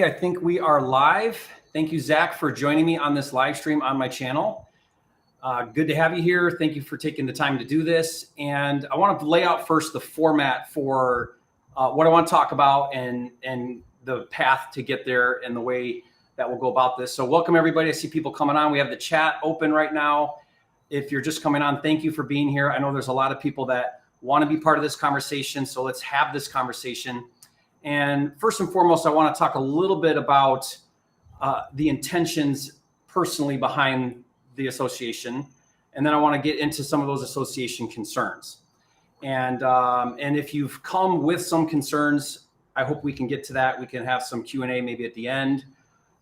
I think we are live. Thank you, Zach, for joining me on this live stream on my channel. Good to have you here. Thank you for taking the time to do this. And I want to lay out first the format for what I want to talk about and the path to get there and the way that we'll go about this. So welcome, everybody. I see people coming on. We have the chat open right now. If you're just coming on, thank you for being here. I know there's a lot of people that want to be part of this conversation. So let's have this conversation. And first and foremost, I want to talk a little bit about the intentions personally behind the association. And then I want to get into some of those association concerns. And if you've come with some concerns, I hope we can get to that. We can have some Q&A maybe at the end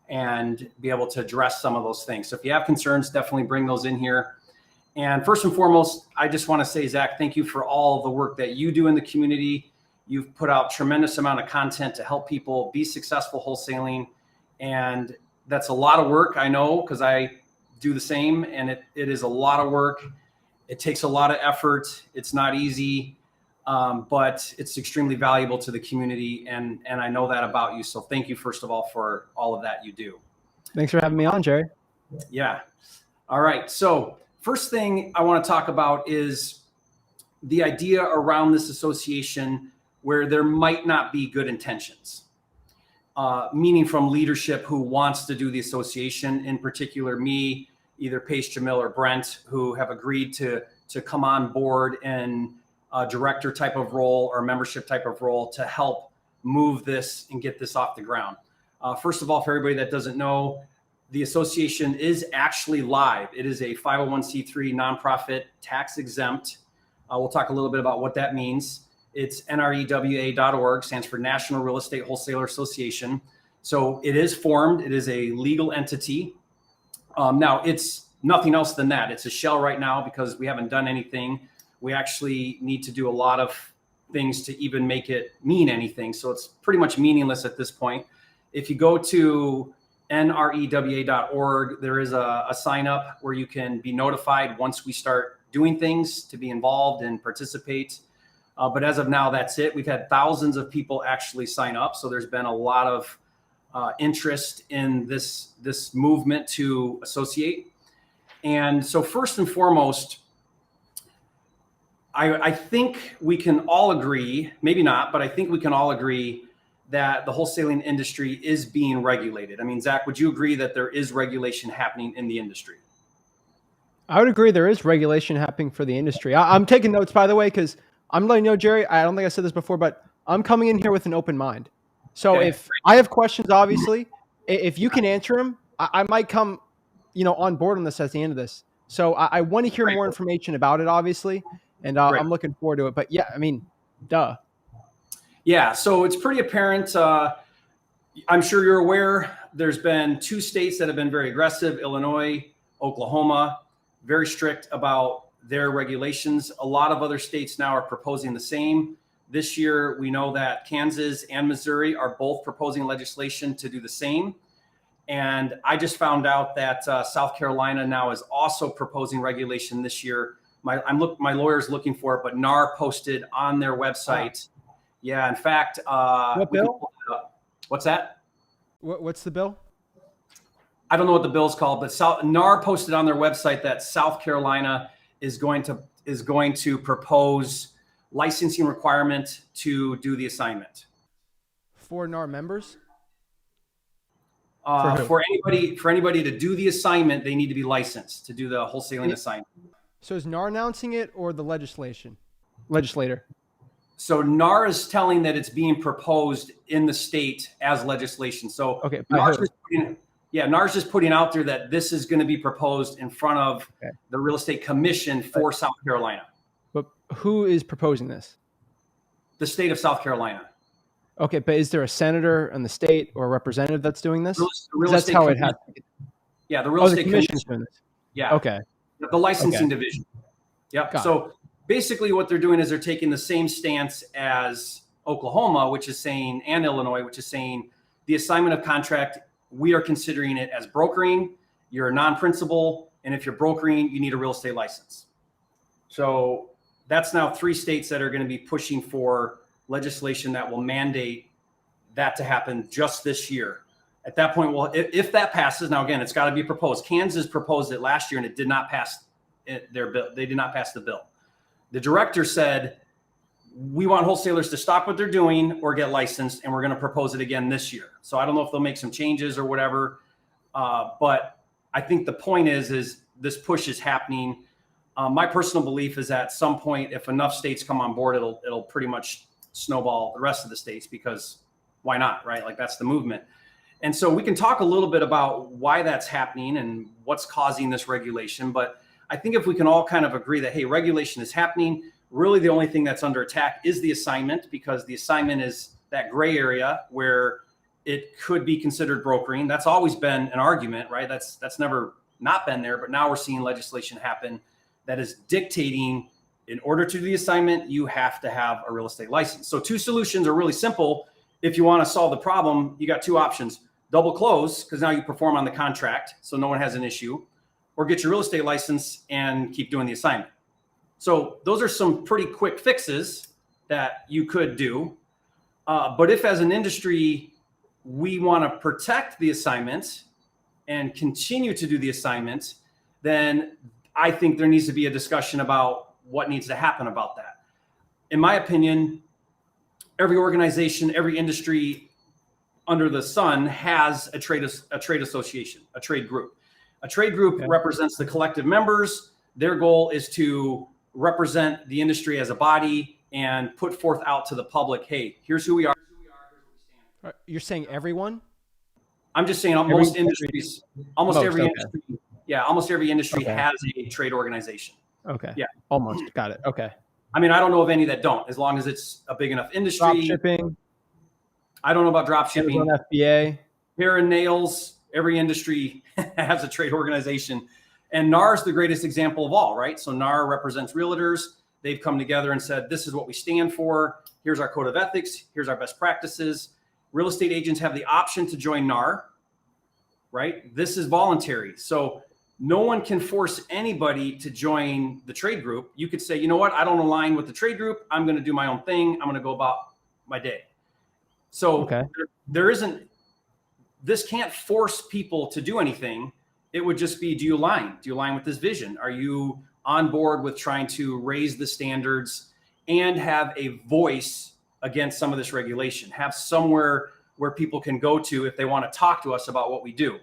and be able to address some of those things. So if you have concerns, definitely bring those in here. And first and foremost, I just want to say, Zach, thank you for all the work that you do in the community. You've put out tremendous amount of content to help people be successful wholesaling. And that's a lot of work, I know, because I do the same. And it is a lot of work. It takes a lot of effort. It's not easy, but it's extremely valuable to the community. And I know that about you. So thank you, first of all, for all of that you do. Thanks for having me on, Jerry. Yeah. All right. So first thing I want to talk about is the idea around this association where there might not be good intentions, meaning from leadership who wants to do the association, in particular me, either Paige, Jamil, or Brent, who have agreed to come on board in a director type of role or membership type of role to help move this and get this off the ground. First of all, for everybody that doesn't know, the association is actually live. It is a 501c3 nonprofit, tax exempt. We'll talk a little bit about what that means. It's NREWA.org, stands for National Real Estate Wholesaler Association. So it is formed. It is a legal entity. Now, it's nothing else than that. It's a shell right now because we haven't done anything. We actually need to do a lot of things to even make it mean anything. So it's pretty much meaningless at this point. If you go to NREWA.org, there is a sign up where you can be notified once we start doing things to be involved and participate. But as of now, that's it. We've had thousands of people actually sign up. So there's been a lot of interest in this movement to associate. And so first and foremost, I think we can all agree, maybe not, but I think we can all agree that the wholesaling industry is being regulated. I mean, Zach, would you agree that there is regulation happening in the industry? I would agree there is regulation happening for the industry. I'm taking notes, by the way, because I'm letting you know, Jerry, I don't think I said this before, but I'm coming in here with an open mind. So Okay. If I have questions, obviously, if you can answer them, I might come, on board on this at the end of this. So I want to hear more information about it, obviously, and I'm looking forward to it. But yeah, I mean, duh. Yeah, so it's pretty apparent. I'm sure you're aware there's been 2 states that have been very aggressive, Illinois, Oklahoma, very strict about their regulations. A lot of other states now are proposing the same. This year, we know that Kansas and Missouri are both proposing legislation to do the same. And I just found out that South Carolina now is also proposing regulation this year. My lawyer's looking for it, but NAR posted on their website. Yeah, in fact, what bill? What's that? What's the bill? I don't know what the bill's called, but NAR posted on their website that South Carolina is going to propose licensing requirement to do the assignment. For NAR members? For anybody to do the assignment, they need to be licensed to do the wholesaling assignment. So is NAR announcing it or the legislator? So NAR is telling that it's being proposed in the state as legislation. So okay, NAR's just putting out there that this is going to be proposed in front of the Real Estate Commission for South Carolina. But who is proposing this? The state of South Carolina. Okay, but is there a senator in the state or a representative that's doing this? That's how it has. Yeah, the Real Estate Commission is doing this. Yeah. Okay. The licensing division. Yep. So basically what they're doing is they're taking the same stance as Oklahoma, which is saying, and Illinois, which is saying the assignment of contract, we are considering it as brokering. You're a non-principal. And if you're brokering, you need a real estate license. So that's now 3 states that are going to be pushing for legislation that will mandate that to happen just this year. At that point, well, if that passes, now again, it's got to be proposed. Kansas proposed it last year and it did not pass their bill. They did not pass the bill. The director said, we want wholesalers to stop what they're doing or get licensed, and we're going to propose it again this year. So I don't know if they'll make some changes or whatever, but I think the point is this push is happening. My personal belief is at some point, if enough states come on board, it'll pretty much snowball the rest of the states, because why not, right? Like, that's the movement. And so we can talk a little bit about why that's happening and what's causing this regulation. But I think if we can all kind of agree that, hey, regulation is happening, really the only thing that's under attack is the assignment, because the assignment is that gray area where it could be considered brokering. That's always been an argument, right? That's never not been there, but now we're seeing legislation happen that is dictating, in order to do the assignment, you have to have a real estate license. So two solutions are really simple. If you want to solve the problem, you got two options: double close, because now you perform on the contract, so no one has an issue, or get your real estate license and keep doing the assignment. So those are some pretty quick fixes that you could do. But if, as an industry, we want to protect the assignment and continue to do the assignment, then I think there needs to be a discussion about what needs to happen about that. In my opinion, every organization, every industry under the sun has a trade association, a trade group. A trade group represents the collective members. Their goal is to represent the industry as a body and put forth out to the public, hey, here's who we are. You're saying everyone? I'm just saying most industries, almost every industry has a trade organization. Okay. Yeah. Almost. Got it. Okay. I mean, I don't know of any that don't, as long as it's a big enough industry. Drop shipping. I don't know about drop shipping. FBA. Hair and nails, every industry has a trade organization. And NAR is the greatest example of all, right? So NAR represents realtors. They've come together and said, this is what we stand for. Here's our code of ethics. Here's our best practices. Real estate agents have the option to join NAR, right? This is voluntary. So no one can force anybody to join the trade group. You could say, you know what? I don't align with the trade group. I'm going to do my own thing. I'm going to go about my day. So there isn't, this can't force people to do anything. It would just be, do you align? Do you align with this vision? Are you on board with trying to raise the standards and have a voice against some of this regulation? Have somewhere where people can go to if they want to talk to us about what we do.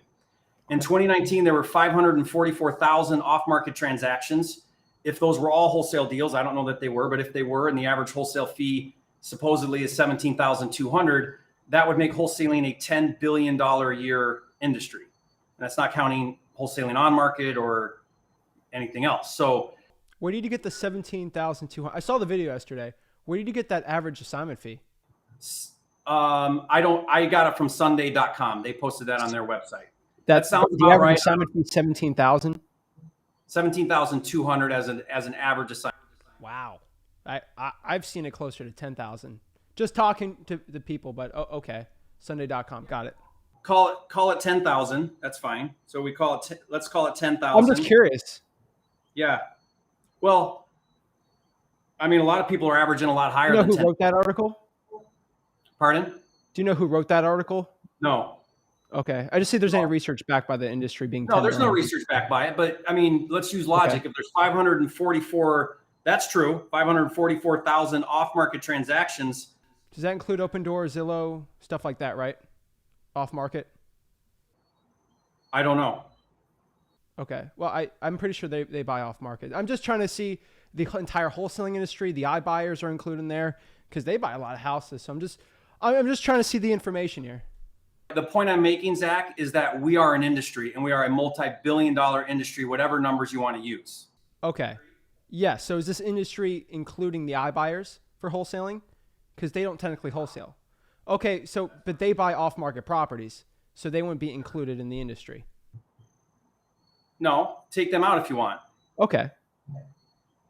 In 2019, there were 544,000 off-market transactions. If those were all wholesale deals, I don't know that they were, but if they were, and the average wholesale fee supposedly is $17,200, that would make wholesaling a $10 billion a year industry. And that's not counting wholesaling on market or anything else. So where did you get the $17,200? I saw the video yesterday. Where did you get that average assignment fee? I got it from Sunday.com. They posted that on their website. That sounds about right. Assignment fee 17,000. 17,200 as an average assignment. Wow, I've seen it closer to 10,000. Just talking to the people, but okay. Sunday.com, got it. Call it 10,000. That's fine. So we call it. Let's call it 10,000. I'm just curious. Yeah. Well, I mean, a lot of people are averaging a lot higher. Do you know who wrote that article? Pardon? Do you know who wrote that article? No. Okay. I just see if there's any research backed by the industry being. No, there's no research backed by it. But I mean, let's use logic. Okay. If there's 544, that's true. 544,000 off-market transactions. Does that include Open Door, Zillow, stuff like that, right? Off-market? I don't know. Okay. Well, I'm pretty sure they buy off-market. I'm just trying to see the entire wholesaling industry. The iBuyers are included in there because they buy a lot of houses. So I'm just trying to see the information here. The point I'm making, Zach, is that we are an industry and we are a multi-billion-dollar industry, whatever numbers you want to use. Okay. Yeah. So is this industry including the iBuyers for wholesaling? Because they don't technically wholesale. Okay. So, but they buy off-market properties, so they wouldn't be included in the industry. No, take them out if you want. Okay.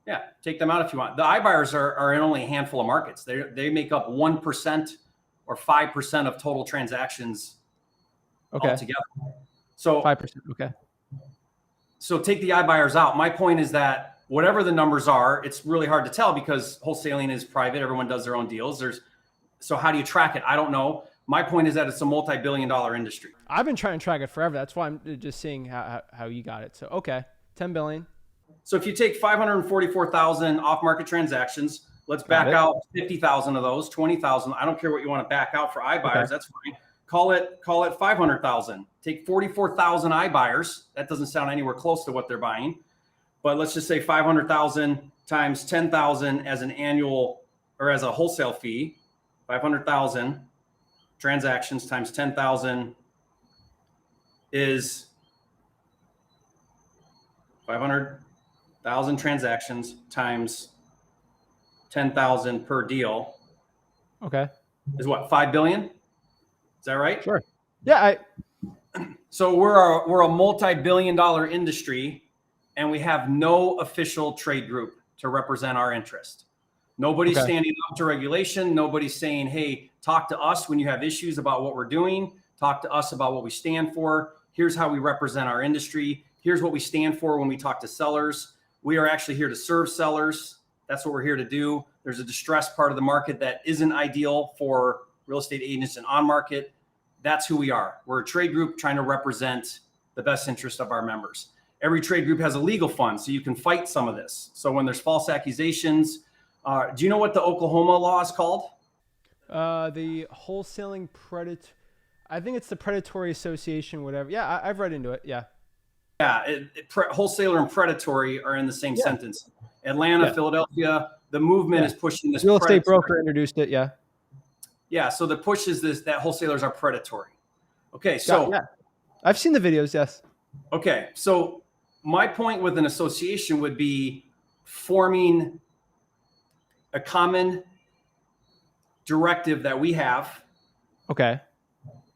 Yeah, take them out if you want. The iBuyers are in only a handful of markets. They make up 1% or 5% of total transactions altogether. So 5%. Okay. So take the iBuyers out. My point is that whatever the numbers are, it's really hard to tell because wholesaling is private. Everyone does their own deals. So how do you track it? I don't know. My point is that it's a multi-billion-dollar industry. I've been trying to track it forever. That's why I'm just seeing how you got it. So, okay, 10 billion. So if you take 544,000 off-market transactions, let's back out 50,000 of those, 20,000. I don't care what you want to back out for iBuyers. That's fine. Call it 500,000. Take 44,000 iBuyers. That doesn't sound anywhere close to what they're buying, but let's just say 500,000 times 10,000 as an annual or as a wholesale fee. 500,000 transactions times 10,000 is 500,000 transactions times 10,000 per deal. Okay. Is what, 5 billion? Is that right? Sure. Yeah. So we're a multi-billion-dollar industry, and we have no official trade group to represent our interest. Nobody's standing up to regulation. Nobody's saying, hey, talk to us when you have issues about what we're doing. Talk to us about what we stand for. Here's how we represent our industry. Here's what we stand for when we talk to sellers. We are actually here to serve sellers. That's what we're here to do. There's a distressed part of the market that isn't ideal for real estate agents and on market. That's who we are. We're a trade group trying to represent the best interest of our members. Every trade group has a legal fund, so you can fight some of this. So when there's false accusations, do you know what the Oklahoma law is called? The wholesaling I think it's the predatory association, whatever. Yeah, I've read into it. Yeah. Yeah, wholesaler and predatory are in the same sentence. Atlanta, Philadelphia, the movement is pushing this. Real estate broker introduced it. Yeah. Yeah, so the push is that wholesalers are predatory. Okay, so I've seen the videos. Yes. Okay, so my point with an association would be forming a common directive that we have. Okay.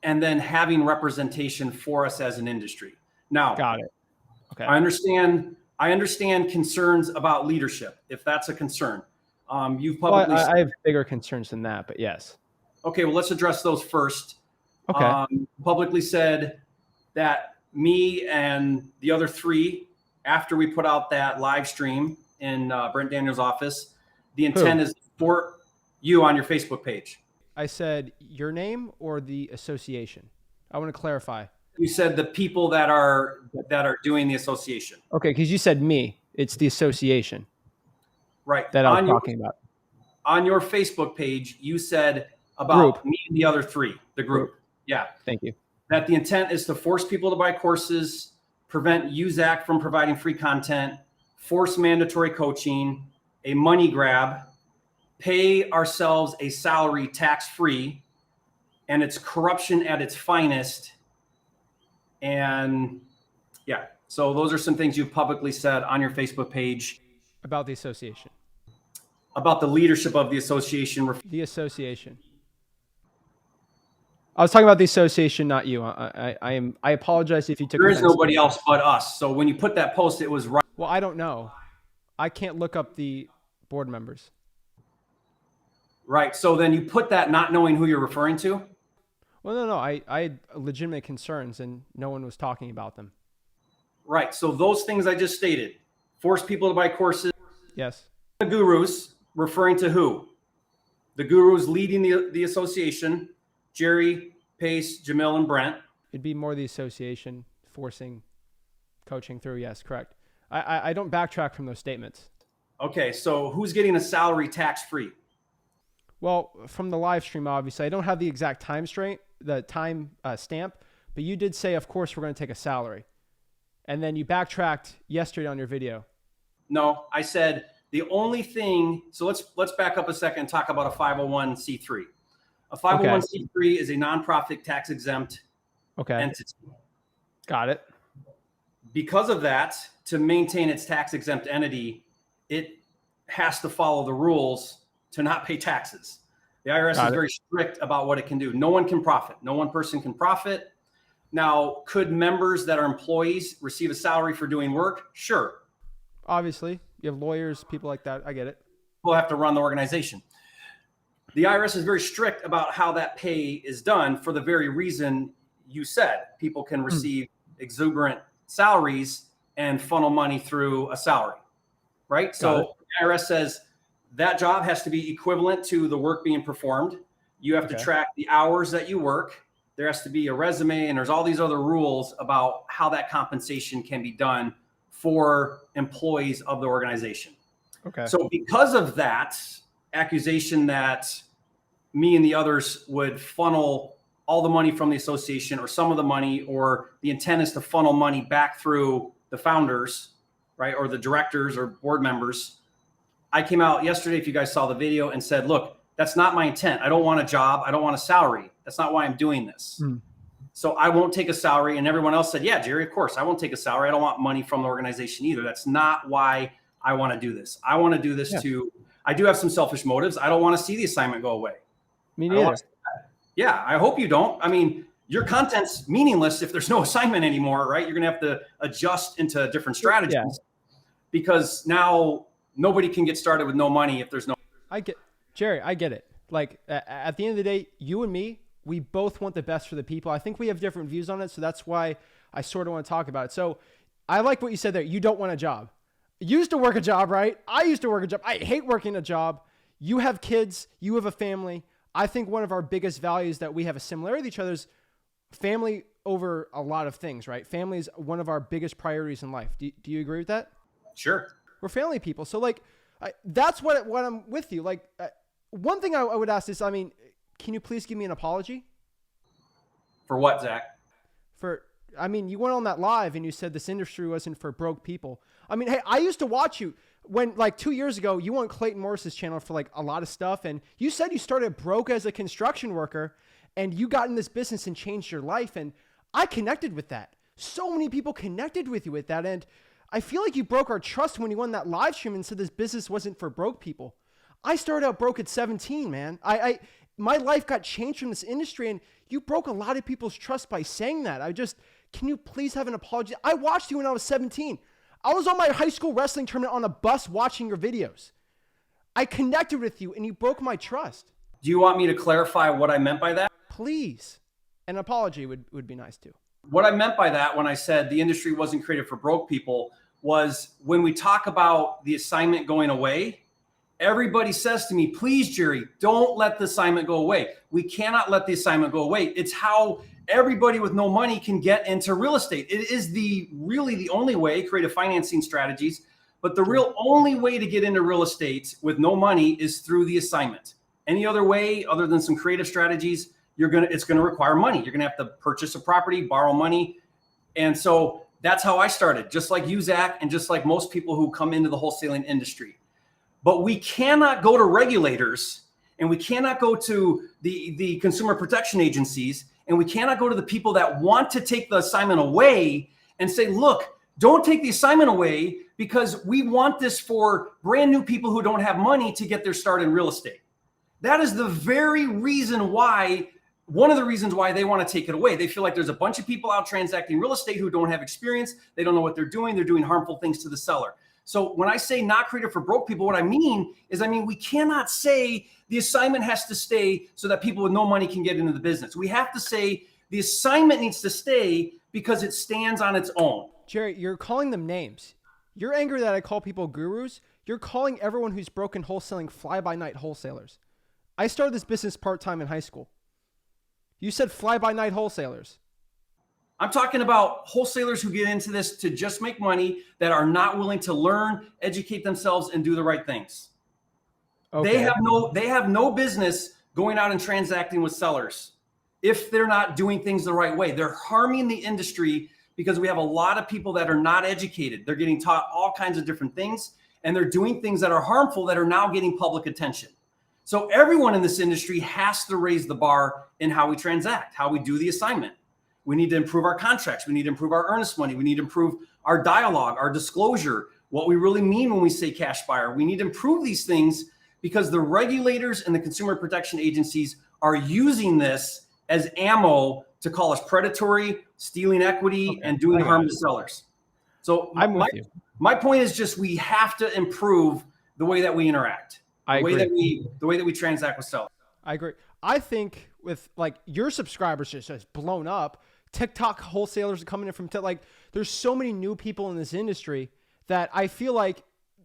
And then having representation for us as an industry. Now, got it. Okay. I understand concerns about leadership, if that's a concern. You've publicly I have bigger concerns than that, but yes. Okay, well, let's address those first. Okay. Publicly said that me and the other three, after we put out that live stream in Brent Daniels' office, the intent is for you on your Facebook page. I said your name or the association? I want to clarify. You said the people that are doing the association. Okay, because you said me. It's the association. Right. That I'm talking about. On your Facebook page, you said about me and the other three, the group. Yeah. Thank you. That the intent is to force people to buy courses, prevent USAC from providing free content, force mandatory coaching, a money grab, pay ourselves a salary tax-free, and it's corruption at its finest. And yeah, so those are some things you've publicly said on your Facebook page. About the association. About the leadership of the association. The association. I was talking about the association, not you. I apologize if you took. There is nobody else but us. So when you put that post, it was right. Well, I don't know. I can't look up the board members. Right. So then you put that not knowing who you're referring to? Well, no. I had legitimate concerns and no one was talking about them. Right. So those things I just stated, force people to buy courses. Yes. The gurus, referring to who? The gurus leading the association, Jerry, Pace, Jamil, and Brent. It'd be more the association forcing coaching through. Yes, correct. I don't backtrack from those statements. Okay. So who's getting a salary tax-free? Well, from the live stream, obviously, I don't have the exact time stamp, but you did say, of course, we're going to take a salary. And then you backtracked yesterday on your video. No, I said the only thing. So let's back up a second and talk about a 501c3. A 501c3 is a nonprofit tax exempt entity. Got it. Because of that, to maintain its tax exempt entity, it has to follow the rules to not pay taxes. The IRS is very strict about what it can do. No one can profit. No one person can profit. Now, could members that are employees receive a salary for doing work? Sure. Obviously, you have lawyers, people like that. I get it. We'll have to run the organization. The IRS is very strict about how that pay is done for the very reason you said. People can receive exuberant salaries and funnel money through a salary, right? So the IRS says that job has to be equivalent to the work being performed. You have to track the hours that you work. There has to be a resume, and there's all these other rules about how that compensation can be done for employees of the organization. Okay. So because of that accusation that me and the others would funnel all the money from the association or some of the money, or the intent is to funnel money back through the founders, right, or the directors or board members, I came out yesterday, if you guys saw the video, and said, look, that's not my intent. I don't want a job. I don't want a salary. That's not why I'm doing this. So I won't take a salary. And everyone else said, yeah, Jerry, of course, I won't take a salary. I don't want money from the organization either. That's not why I want to do this. I want to do this I do have some selfish motives. I don't want to see the assignment go away. Me neither. Yeah, I hope you don't. I mean, your content's meaningless if there's no assignment anymore, right? You're going to have to adjust into different strategies because now nobody can get started with no money if there's no. Jerry, I get it. Like at the end of the day, you and me, we both want the best for the people. I think we have different views on it. So that's why I sort of want to talk about it. So I like what you said there. You don't want a job. You used to work a job, right? I used to work a job. I hate working a job. You have kids. You have a family. I think one of our biggest values that we have a similarity with each other is family over a lot of things, right? Family is one of our biggest priorities in life. Do you agree with that? Sure. We're family people. So like, that's what I'm with you. Like one thing I would ask is, I mean, can you please give me an apology? For what, Zach? You went on that live and you said this industry wasn't for broke people. I mean, hey, I used to watch you when like 2 years ago, you were on Clayton Morris's channel for like a lot of stuff. And you said you started broke as a construction worker and you got in this business and changed your life. And I connected with that. So many people connected with you with that. And I feel like you broke our trust when you won that live stream and said this business wasn't for broke people. I started out broke at 17, man. My life got changed from this industry and you broke a lot of people's trust by saying that. Can you please have an apology? I watched you when I was 17. I was on my high school wrestling tournament on a bus watching your videos. I connected with you and you broke my trust. Do you want me to clarify what I meant by that? Please. An apology would be nice too. What I meant by that when I said the industry wasn't created for broke people was when we talk about the assignment going away, everybody says to me, please, Jerry, don't let the assignment go away. We cannot let the assignment go away. It's how everybody with no money can get into real estate. It is really the only way, creative financing strategies, but the real only way to get into real estate with no money is through the assignment. Any other way other than some creative strategies, it's going to require money. You're going to have to purchase a property, borrow money. And so that's how I started, just like you, Zach, and just like most people who come into the wholesaling industry. But we cannot go to regulators and we cannot go to the consumer protection agencies and we cannot go to the people that want to take the assignment away and say, look, don't take the assignment away because we want this for brand new people who don't have money to get their start in real estate. That is the very reason why, one of the reasons why they want to take it away. They feel like there's a bunch of people out transacting real estate who don't have experience. They don't know what they're doing. They're doing harmful things to the seller. So when I say not created for broke people, what I mean is, we cannot say the assignment has to stay so that people with no money can get into the business. We have to say the assignment needs to stay because it stands on its own. Jerry, you're calling them names. You're angry that I call people gurus. You're calling everyone who's broken wholesaling fly-by-night wholesalers. I started this business part-time in high school. You said fly-by-night wholesalers. I'm talking about wholesalers who get into this to just make money, that are not willing to learn, educate themselves, and do the right things. Okay. They have no business going out and transacting with sellers if they're not doing things the right way. They're harming the industry because we have a lot of people that are not educated. They're getting taught all kinds of different things, and they're doing things that are harmful that are now getting public attention. So everyone in this industry has to raise the bar in how we transact, how we do the assignment. We need to improve our contracts. We need to improve our earnest money. We need to improve our dialogue, our disclosure, what we really mean when we say cash buyer. We need to improve these things because the regulators and the consumer protection agencies are using this as ammo to call us predatory, stealing equity, and doing harm to sellers. So my point is just we have to improve the way that we interact, the way that we transact with sellers. I agree. I think with like your subscribers just blown up. TikTok wholesalers are coming in from there's so many new people in this industry that I feel like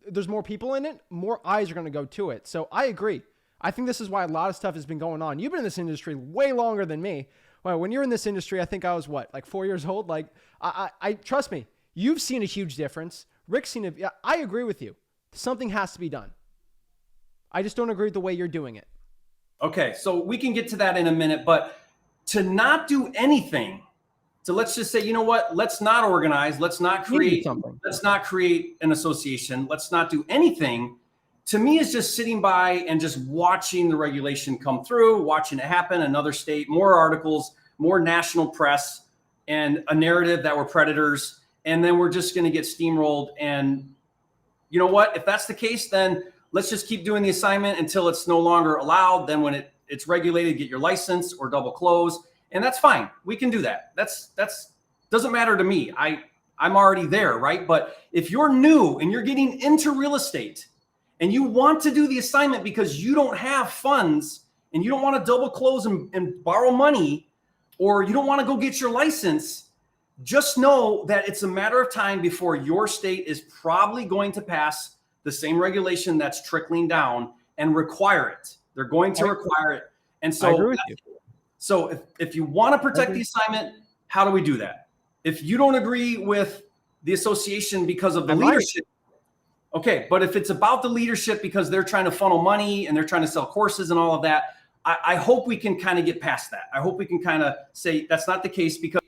there's more people in it, more eyes are going to go to it. So I agree. I think this is why a lot of stuff has been going on. You've been in this industry way longer than me. Well, when you're in this industry, I think I was like 4 years old. Like, I trust me, you've seen a huge difference. Rick's seen it. Yeah, I agree with you. Something has to be done. I just don't agree with the way you're doing it. Okay, so we can get to that in a minute, but to not do anything, so let's just say, you know what? Let's not organize. Let's not create something. Let's not create an association. Let's not do anything. To me, is just sitting by and just watching the regulation come through, watching it happen. Another state, more articles, more national press, and a narrative that we're predators, and then we're just going to get steamrolled. And you know what? If that's the case, then let's just keep doing the assignment until it's no longer allowed. Then when it's regulated, get your license or double close. And that's fine. We can do that. That's doesn't matter to me. I'm already there, right? But if you're new and you're getting into real estate and you want to do the assignment because you don't have funds and you don't want to double close and borrow money, or you don't want to go get your license, just know that it's a matter of time before your state is probably going to pass the same regulation that's trickling down and require it. They're going to require it. And so, I agree with you. So if you want to protect the assignment, how do we do that? If you don't agree with the association because of the leadership, okay, but if it's about the leadership because they're trying to funnel money and they're trying to sell courses and all of that, I hope we can kind of get past that. I hope we can kind of say that's not the case, because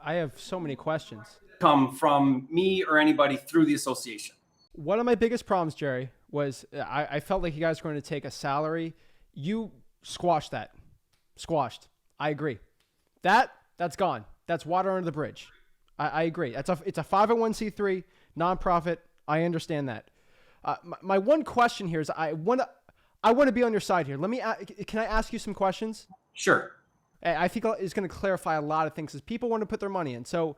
I have so many questions come from me or anybody through the association. One of my biggest problems, Jerry, was I felt like you guys were going to take a salary. You squashed that. Squashed. I agree. That's gone. That's water under the bridge. I agree. It's a 501c3 nonprofit. I understand that. My one question here is I want to be on your side here. Can I ask you some questions? Sure. I think it's going to clarify a lot of things as people want to put their money in. So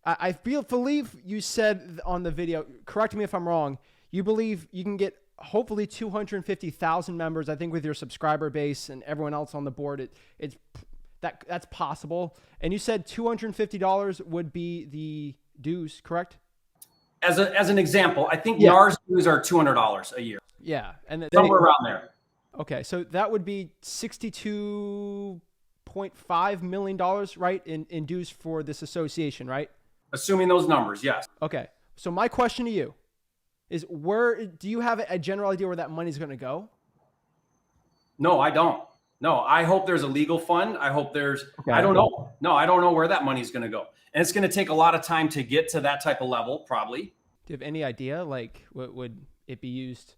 I believe you said on the video, correct me if I'm wrong, you believe you can get hopefully 250,000 members, I think, with your subscriber base and everyone else on the board. That's possible. And you said $250 would be the dues, correct? As an example, I think NAR's dues are $200 a year. Yeah. And somewhere around there. Okay. So that would be $62.5 million, right? In dues for this association, right? Assuming those numbers, yes. Okay. So my question to you is, do you have a general idea where that money's going to go? No, I don't. No, I hope there's a legal fund. I hope there's, I don't know. No, I don't know where that money's going to go. And it's going to take a lot of time to get to that type of level, probably. Do you have any idea, like, would it be used,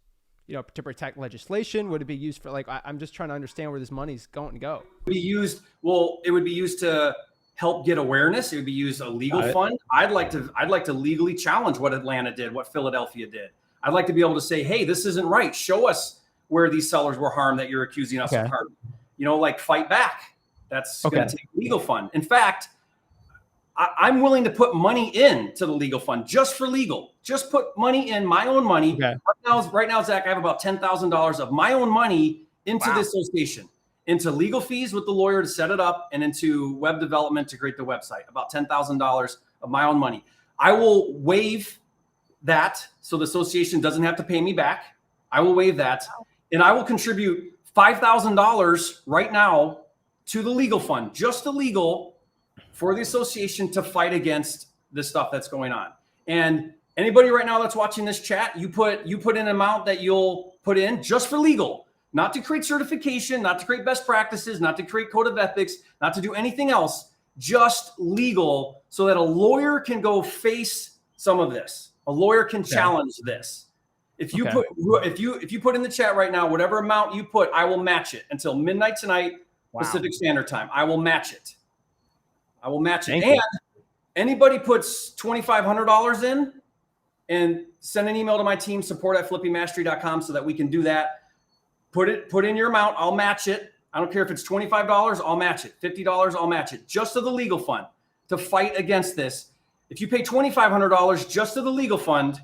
to protect legislation? Would it be used for, like, I'm just trying to understand where this money's going to go. It would be used to help get awareness. It would be used a legal fund. I'd like to legally challenge what Atlanta did, what Philadelphia did. I'd like to be able to say, hey, this isn't right. Show us where these sellers were harmed that you're accusing us of harm. Like, fight back. That's going to take a legal fund. In fact, I'm willing to put money into the legal fund just for legal. Just put money in, my own money. Okay. Right now, Zach, I have about $10,000 of my own money into the association, into legal fees with the lawyer to set it up, and into web development to create the website. About $10,000 of my own money. I will waive that so the association doesn't have to pay me back. I will waive that, and I will contribute $5,000 right now to the legal fund, just the legal, for the association to fight against this stuff that's going on. And anybody right now that's watching this chat, you put in an amount that you'll put in just for legal, not to create certification, not to create best practices, not to create code of ethics, not to do anything else, just legal, so that a lawyer can go face some of this. A lawyer can challenge this. If you put in the chat right now, whatever amount you put, I will match it until midnight tonight, Pacific Standard Time. I will match it. And anybody puts $2,500 in, and send an email to my team, support@flippingmastery.com, so that we can do that. Put in your amount. I'll match it. I don't care if it's $25, I'll match it. $50, I'll match it. Just to the legal fund to fight against this. If you pay $2,500 just to the legal fund,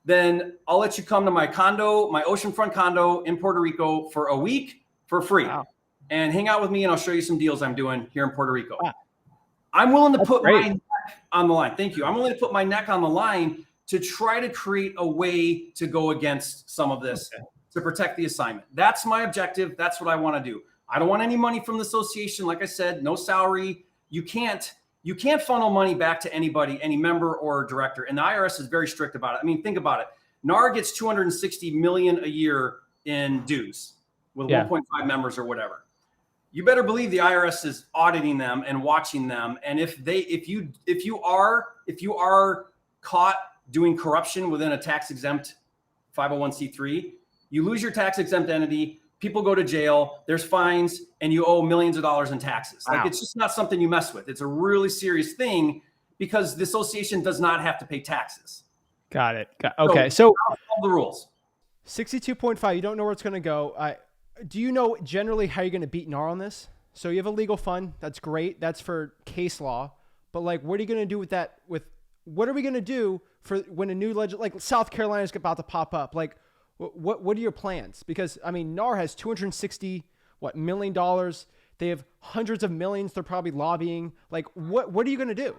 then I'll let you come to my condo, my oceanfront condo in Puerto Rico for a week for free. Wow. And hang out with me, and I'll show you some deals I'm doing here in Puerto Rico. Wow. I'm willing to put my neck on the line. Thank you. I'm willing to put my neck on the line to try to create a way to go against some of this to protect the assignment. That's my objective. That's what I want to do. I don't want any money from the association. Like I said, no salary. You can't funnel money back to anybody, any member or director. And the IRS is very strict about it. I mean, think about it. NAR gets 260 million a year in dues with 1.5 members or whatever. You better believe the IRS is auditing them and watching them. And if you are caught doing corruption within a tax exempt 501c3, you lose your tax exempt entity. People go to jail, there's fines, and you owe millions of dollars in taxes. Wow. Like, it's just not something you mess with. It's a really serious thing because the association does not have to pay taxes. Got it. Okay. So all the rules. 62.5, you don't know where it's going to go. Do you know generally how you're going to beat NAR on this? So you have a legal fund. That's great. That's for case law. But like, what are you going to do with that? What are we going to do for when a new like South Carolina is about to pop up? Like, what are your plans? Because I mean, NAR has $260 million. They have hundreds of millions. They're probably lobbying. Like, what are you going to do?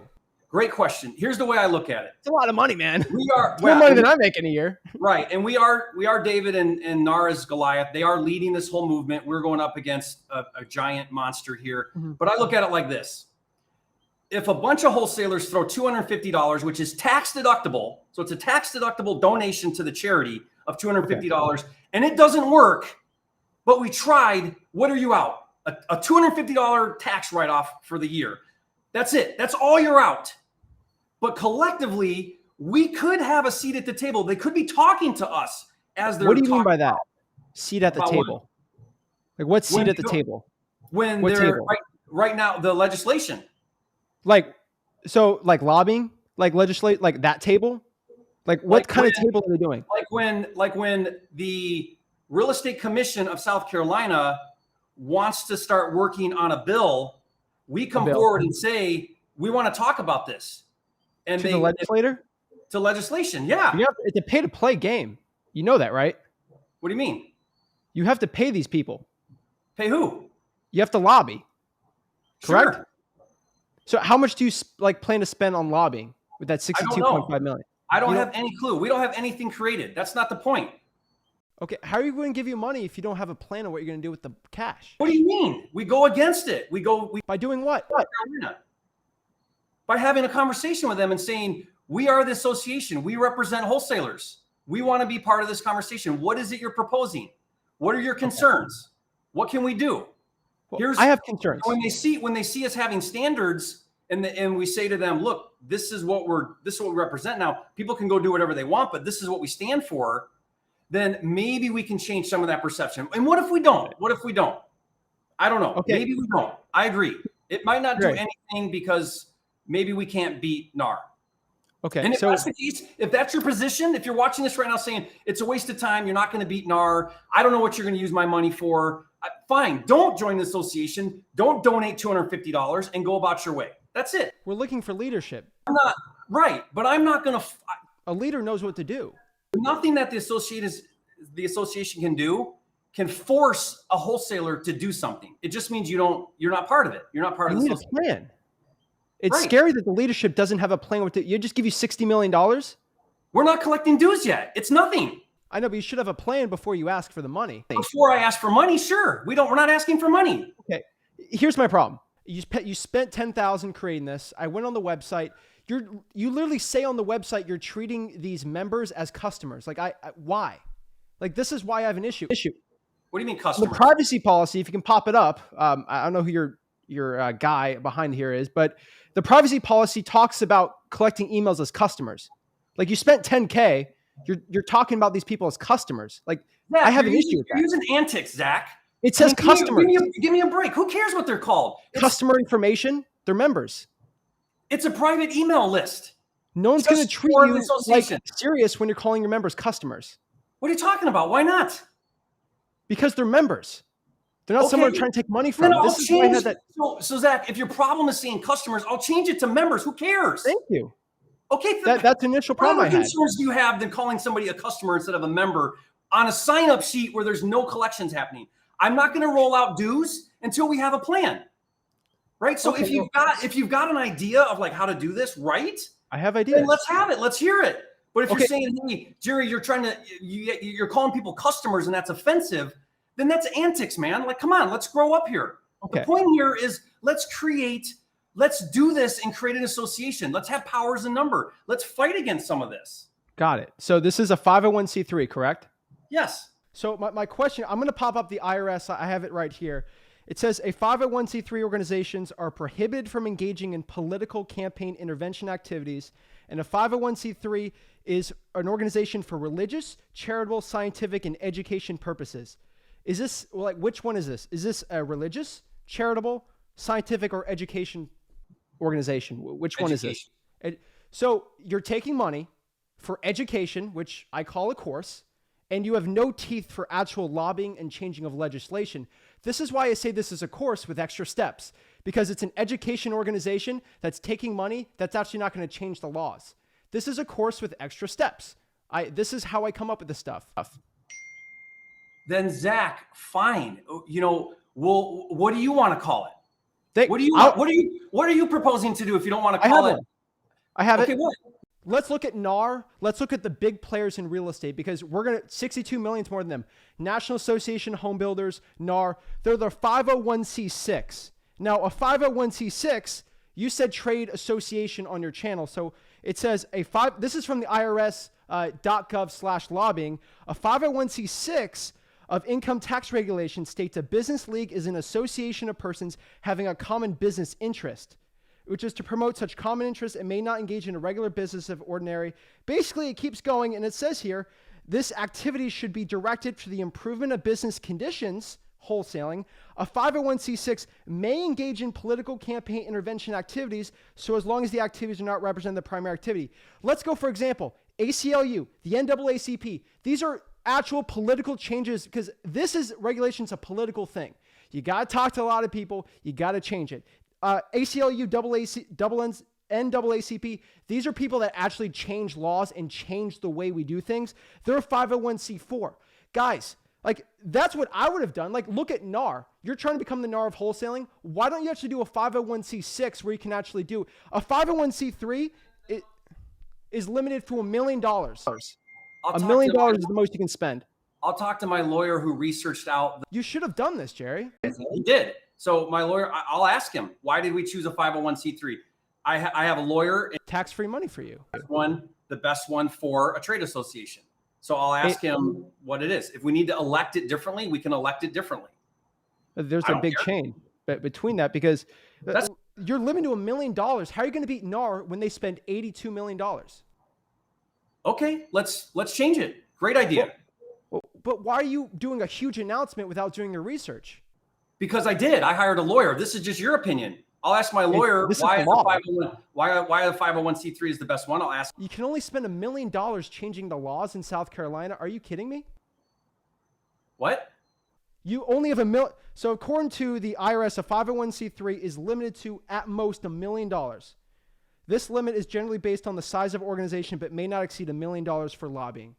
Great question. Here's the way I look at it. It's a lot of money, man. We are more money than I make in a year. Right. And we are David and NAR is Goliath. They are leading this whole movement. We're going up against a giant monster here. Mm-hmm. But I look at it like this. If a bunch of wholesalers throw $250, which is tax deductible, so it's a tax deductible donation to the charity of $250, and it doesn't work, but we tried, what are you out? A $250 tax write-off for the year. That's it. That's all you're out. But collectively, we could have a seat at the table. They could be talking to us as they're. What do you mean by that? Seat at the table? Like, what seat at the table? When they're right now, the legislation. Like lobbying, like legislate, like that table. Like what kind of table are they doing? Like when the Real Estate Commission of South Carolina wants to start working on a bill. We come forward and say, we want to talk about this. And to the legislator? To legislation, yeah. It's a pay-to-play game. You know that, right? What do you mean? You have to pay these people. Pay who? You have to lobby. Correct? Sure. So how much do you plan to spend on lobbying with that $62.5 million? I don't have any clue. We don't have anything created. That's not the point. Okay, how are you going to give you money if you don't have a plan of what you're going to do with the cash? What do you mean? We go against it. By doing what? By having a conversation with them and saying, we are the association. We represent wholesalers. We want to be part of this conversation. What is it you're proposing? What are your concerns? What can we do? Well, I have concerns. When they see us having standards and we say to them, look, this is what we represent. Now, people can go do whatever they want, but this is what we stand for. Then maybe we can change some of that perception. And what if we don't? I don't know. Okay. Maybe we don't. I agree. It might not do anything because maybe we can't beat NAR. Okay. And if that's the case, if that's your position, if you're watching this right now saying it's a waste of time, you're not going to beat NAR, I don't know what you're going to use my money for, fine. Don't join the association. Don't donate $250 and go about your way. That's it. We're looking for leadership. I'm not going to. A leader knows what to do. Nothing that the association can do can force a wholesaler to do something. It just means you're not part of it. You're not part of the association. You need a plan. It's scary that the leadership doesn't have a plan with it. You just give you $60 million. We're not collecting dues yet. It's nothing. I know, but you should have a plan before you ask for the money. Before I ask for money, sure. We're not asking for money. Okay. Here's my problem. You spent $10,000 creating this. I went on the website. You literally say on the website you're treating these members as customers. Like why? Like, this is why I have an issue. What do you mean customers? The privacy policy, if you can pop it up. I don't know who your guy behind here is, but the privacy policy talks about collecting emails as customers. Like, you spent $10K, you're talking about these people as customers. Like, Zach, I have an issue with that. You're using antics, Zach. It says customers. Give me a break. Who cares what they're called? Customer information. They're members. It's a private email list. No one's going to treat you like serious when you're calling your members customers. What are you talking about? Why not? Because they're members. They're not someone trying to take money from. This is why I had that. So Zach, if your problem is saying customers, I'll change it to members. Who cares? Thank you. Okay. That's the initial problem I had. What concerns do you have than calling somebody a customer instead of a member on a sign-up sheet where there's no collections happening? I'm not going to roll out dues until we have a plan. Right. So if you've got an idea of like how to do this, right? I have ideas. Then let's have it. Let's hear it. But if you're saying, hey, Jerry, you're you're calling people customers and that's offensive, then that's antics, man. Like, come on, let's grow up here. Okay. The point here is let's do this and create an association. Let's have powers in number. Let's fight against some of this. Got it. So this is a 501c3, correct? Yes. So my question, I'm going to pop up the IRS. I have it right here. It says a 501c3 organizations are prohibited from engaging in political campaign intervention activities. And a 501c3 is an organization for religious, charitable, scientific, and education purposes. Is this, like, which one is this? Is this a religious, charitable, scientific, or education organization? Which one is this? So you're taking money for education, which I call a course, and you have no teeth for actual lobbying and changing of legislation. This is why I say this is a course with extra steps, because it's an education organization that's taking money that's actually not going to change the laws. This is a course with extra steps. This is how I come up with this stuff. Then Zach, fine. You know, what do you want to call it? What are you proposing to do if you don't want to call it? I have it. What? Let's look at NAR. Let's look at the big players in real estate, because we're going to 62 million is more than them. National Association of Home Builders, NAR, they're the 501c6. Now, a 501c6, you said trade association on your channel. So it says this is from the IRS.gov/lobbying. A 501c6 of income tax regulation states a business league is an association of persons having a common business interest, which is to promote such common interests and may not engage in a regular business of ordinary. Basically, it keeps going, and it says here, this activity should be directed to the improvement of business conditions, wholesaling. A 501c6 may engage in political campaign intervention activities, so as long as the activities do not represent the primary activity. Let's go, for example, ACLU, the NAACP. These are actual political changes, because this is regulation's a political thing. You got to talk to a lot of people. You got to change it. ACLU, NAACP, these are people that actually change laws and change the way we do things. They're a 501c4. Guys, like, that's what I would have done. Like, look at NAR. You're trying to become the NAR of wholesaling. Why don't you actually do a 501c6 where you can actually do a 501c3? It is limited to $1 million. $1 million is the most you can spend. I'll talk to my lawyer who researched out. You should have done this, Jerry. He did. So my lawyer, I'll ask him, why did we choose a 501c3? I have a lawyer. Tax-free money for you. The best one for a trade association. So I'll ask him what it is. If we need to elect it differently, we can elect it differently. There's a big chain between that, because you're limited to $1 million. How are you going to beat NAR when they spend $82 million? Okay, let's change it. Great idea. But why are you doing a huge announcement without doing your research? Because I did. I hired a lawyer. This is just your opinion. I'll ask my lawyer why the 501c3 is the best one. I'll ask. You can only spend $1 million changing the laws in South Carolina. Are you kidding me? What? You only have $1 million. So according to the IRS, a 501c3 is limited to at most $1 million. This limit is generally based on the size of organization, but may not exceed $1 million for lobbying.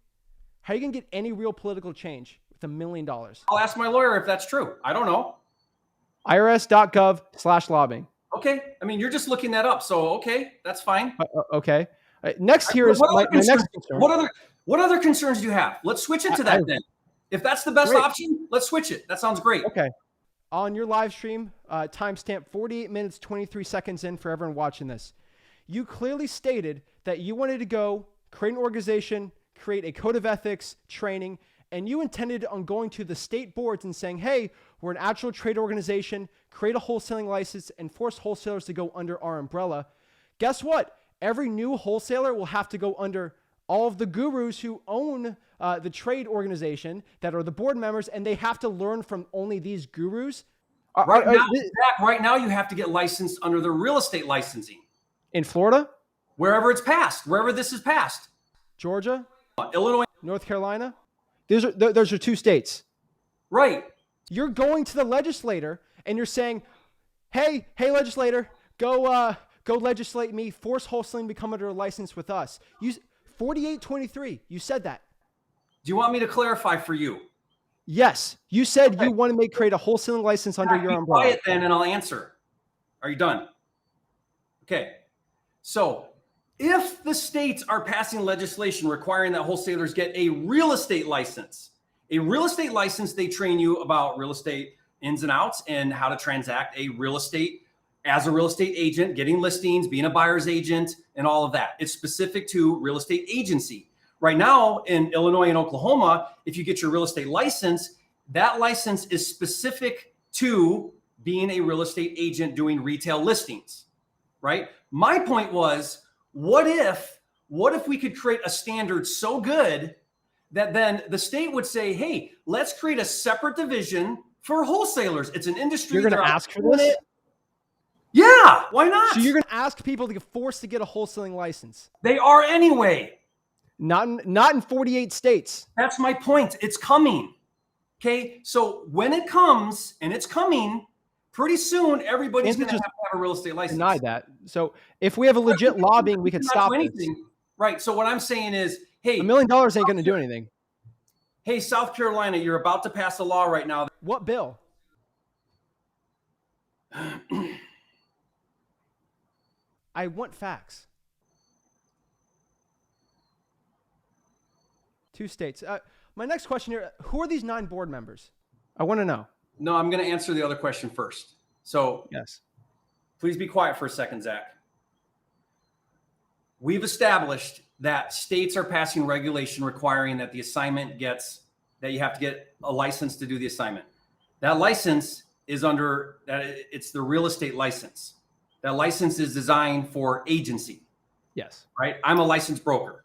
How are you going to get any real political change with $1 million? I'll ask my lawyer if that's true. I don't know. IRS.gov/lobbying. Okay. I mean, you're just looking that up. So, okay, that's fine. Okay. Next here is my next concern. What other concerns do you have? Let's switch it to that then. If that's the best option, let's switch it. That sounds great. Okay. On your live stream, timestamp 48 minutes, 23 seconds in for everyone watching this. You clearly stated that you wanted to go create an organization, create a code of ethics, training, and you intended on going to the state boards and saying, hey, we're an actual trade organization, create a wholesaling license, and force wholesalers to go under our umbrella. Guess what? Every new wholesaler will have to go under all of the gurus who own the trade organization that are the board members, and they have to learn from only these gurus. Right now, you have to get licensed under the real estate licensing. In Florida? Wherever it's passed, wherever this is passed. Georgia? Illinois? North Carolina? Those are two states. Right. You're going to the legislator and you're saying, hey, legislator, go legislate me, force wholesaling to become under a license with us. 4823, you said that. Do you want me to clarify for you? Yes. You said you want to create a wholesaling license under your umbrella. Quiet then and I'll answer. Are you done? Okay. So If the states are passing legislation requiring that wholesalers get a real estate license, they train you about real estate ins and outs and how to transact as a real estate agent, getting listings, being a buyer's agent, and all of that. It's specific to real estate agency. Right now in Illinois and Oklahoma, if you get your real estate license, that license is specific to being a real estate agent doing retail listings, right? My point was, what if we could create a standard so good that then the state would say, hey, let's create a separate division for wholesalers. It's an industry. You're going to ask for this? Yeah, why not? So you're going to ask people to get forced to get a wholesaling license? They are anyway. Not in 48 states. That's my point. It's coming. Okay, so when it comes, and it's coming, pretty soon everybody's going to have a real estate license. Deny that. So if we have a legit lobbying, we could stop anything. Right. So what I'm saying is, hey, $1 million ain't going to do anything. Hey, South Carolina, you're about to pass a law right now. What bill? I want facts. 2 states. My next question here, who are these 9 board members? I want to know. No, I'm going to answer the other question first. So yes, please be quiet for a second, Zach. We've established that states are passing regulation requiring that the assignment that you have to get a license to do the assignment. That license is it's the real estate license. That license is designed for agency. Yes. Right? I'm a licensed broker.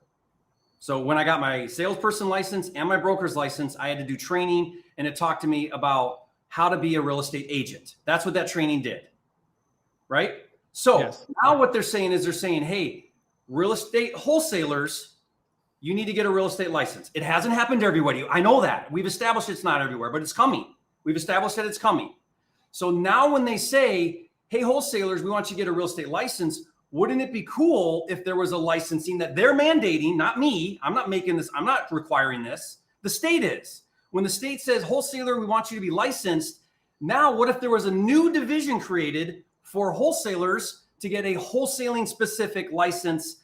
So when I got my salesperson license and my broker's license, I had to do training, and it talked to me about how to be a real estate agent. That's what that training did. Right? So now what they're saying is hey, real estate wholesalers, you need to get a real estate license. It hasn't happened to everybody. I know that. We've established it's not everywhere, but it's coming. We've established that it's coming. So now when they say, hey, wholesalers, we want you to get a real estate license, wouldn't it be cool if there was a licensing that they're mandating, not me? I'm not making this. I'm not requiring this. The state is. When the state says, wholesaler, we want you to be licensed. Now, what if there was a new division created for wholesalers to get a wholesaling specific license?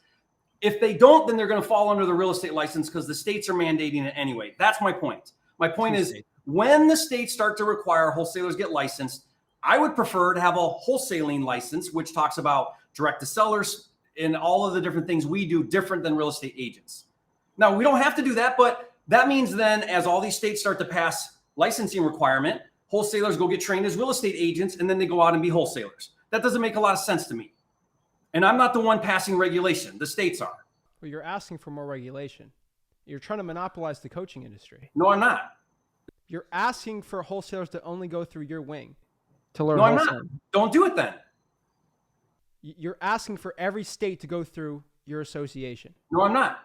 If they don't, then they're going to fall under the real estate license because the states are mandating it anyway. That's my point. My point is when the states start to require wholesalers get licensed, I would prefer to have a wholesaling license, which talks about direct to sellers and all of the different things we do different than real estate agents. Now, we don't have to do that, but that means then as all these states start to pass licensing requirement, wholesalers go get trained as real estate agents, and then they go out and be wholesalers. That doesn't make a lot of sense to me. And I'm not the one passing regulation. The states are. Well, you're asking for more regulation. You're trying to monopolize the coaching industry. No, I'm not. You're asking for wholesalers to only go through your wing to learn. No, I'm not. Don't do it then. You're asking for every state to go through your association. No, I'm not.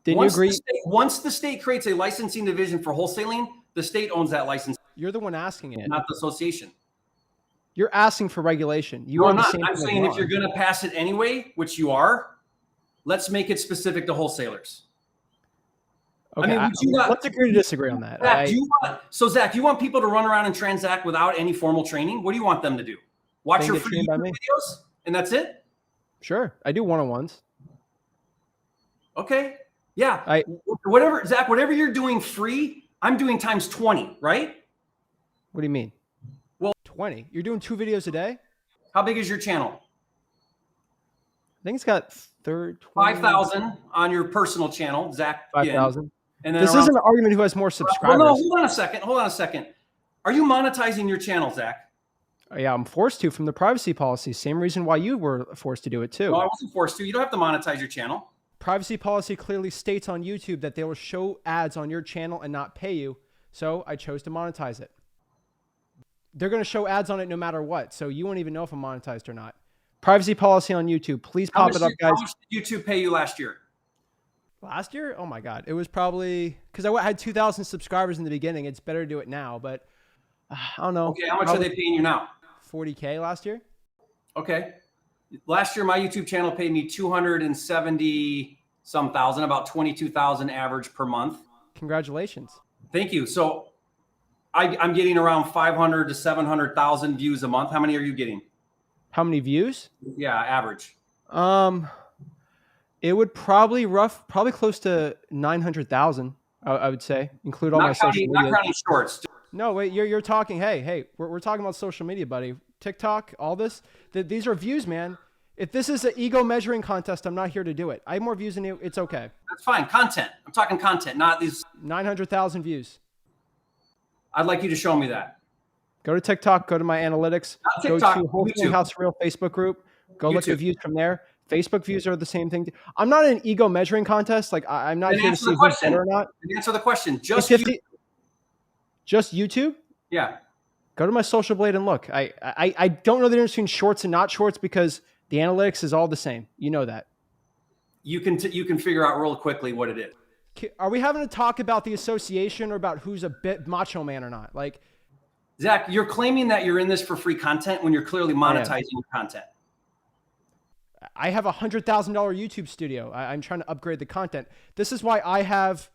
Didn't you agree? Once the state creates a licensing division for wholesaling, the state owns that license. You're the one asking it. Not the association. You're asking for regulation. I'm not. I'm saying if you're going to pass it anyway, which you are, let's make it specific to wholesalers. Okay, I mean, let's agree to disagree on that. Zach, you want people to run around and transact without any formal training? What do you want them to do? Watch your free YouTube videos and that's it? Sure. I do one-on-ones. Okay. Yeah. Zach, whatever you're doing free, I'm doing times 20, right? What do you mean? Well, 20. You're doing 2 videos a day? How big is your channel? I think it's got 5,000 on your personal channel, Zach. 5,000. And then this isn't an argument who has more subscribers. Well, no, hold on a second. Are you monetizing your channel, Zach? Yeah, I'm forced to from the privacy policy. Same reason why you were forced to do it too. No, I wasn't forced to. You don't have to monetize your channel. Privacy policy clearly states on YouTube that they will show ads on your channel and not pay you. So I chose to monetize it. They're going to show ads on it no matter what. So you won't even know if I'm monetized or not. Privacy policy on YouTube. Please pop it up, guys. How much did YouTube pay you last year? Last year? Oh my God. It was probably, because I had 2,000 subscribers in the beginning. It's better to do it now, but I don't know. Okay, how much are they paying you now? 40K last year. Okay. Last year, my YouTube channel paid me 270-some thousand, about 22,000 average per month. Congratulations. Thank you. So I'm getting around 500 to 700,000 views a month. How many are you getting? How many views? Yeah, average. It would probably close to 900,000. I would say include all my social media. Not counting shorts. No, wait, you're talking. Hey, we're talking about social media, buddy. TikTok, all this. These are views, man. If this is an ego measuring contest, I'm not here to do it. I have more views than you. It's okay. That's fine. Content. I'm talking content, not these. 900,000 views. I'd like you to show me that. Go to TikTok. Go to my analytics. TikTok, go to Wholesaling House Real Facebook group. Go look at views from there. Facebook views are the same thing. I'm not in an ego measuring contest. Like I'm not here to see who's better or not. Answer the question. Just YouTube? Yeah. Go to my social blade and look. I don't know the difference between shorts and not shorts because the analytics is all the same. You know that. You can figure out real quickly what it is. Are we having to talk about the association or about who's a bit macho man or not? Like, Zach, you're claiming that you're in this for free content when you're clearly monetizing your content. I have $100,000 YouTube studio. I'm trying to upgrade the content. This is why I have,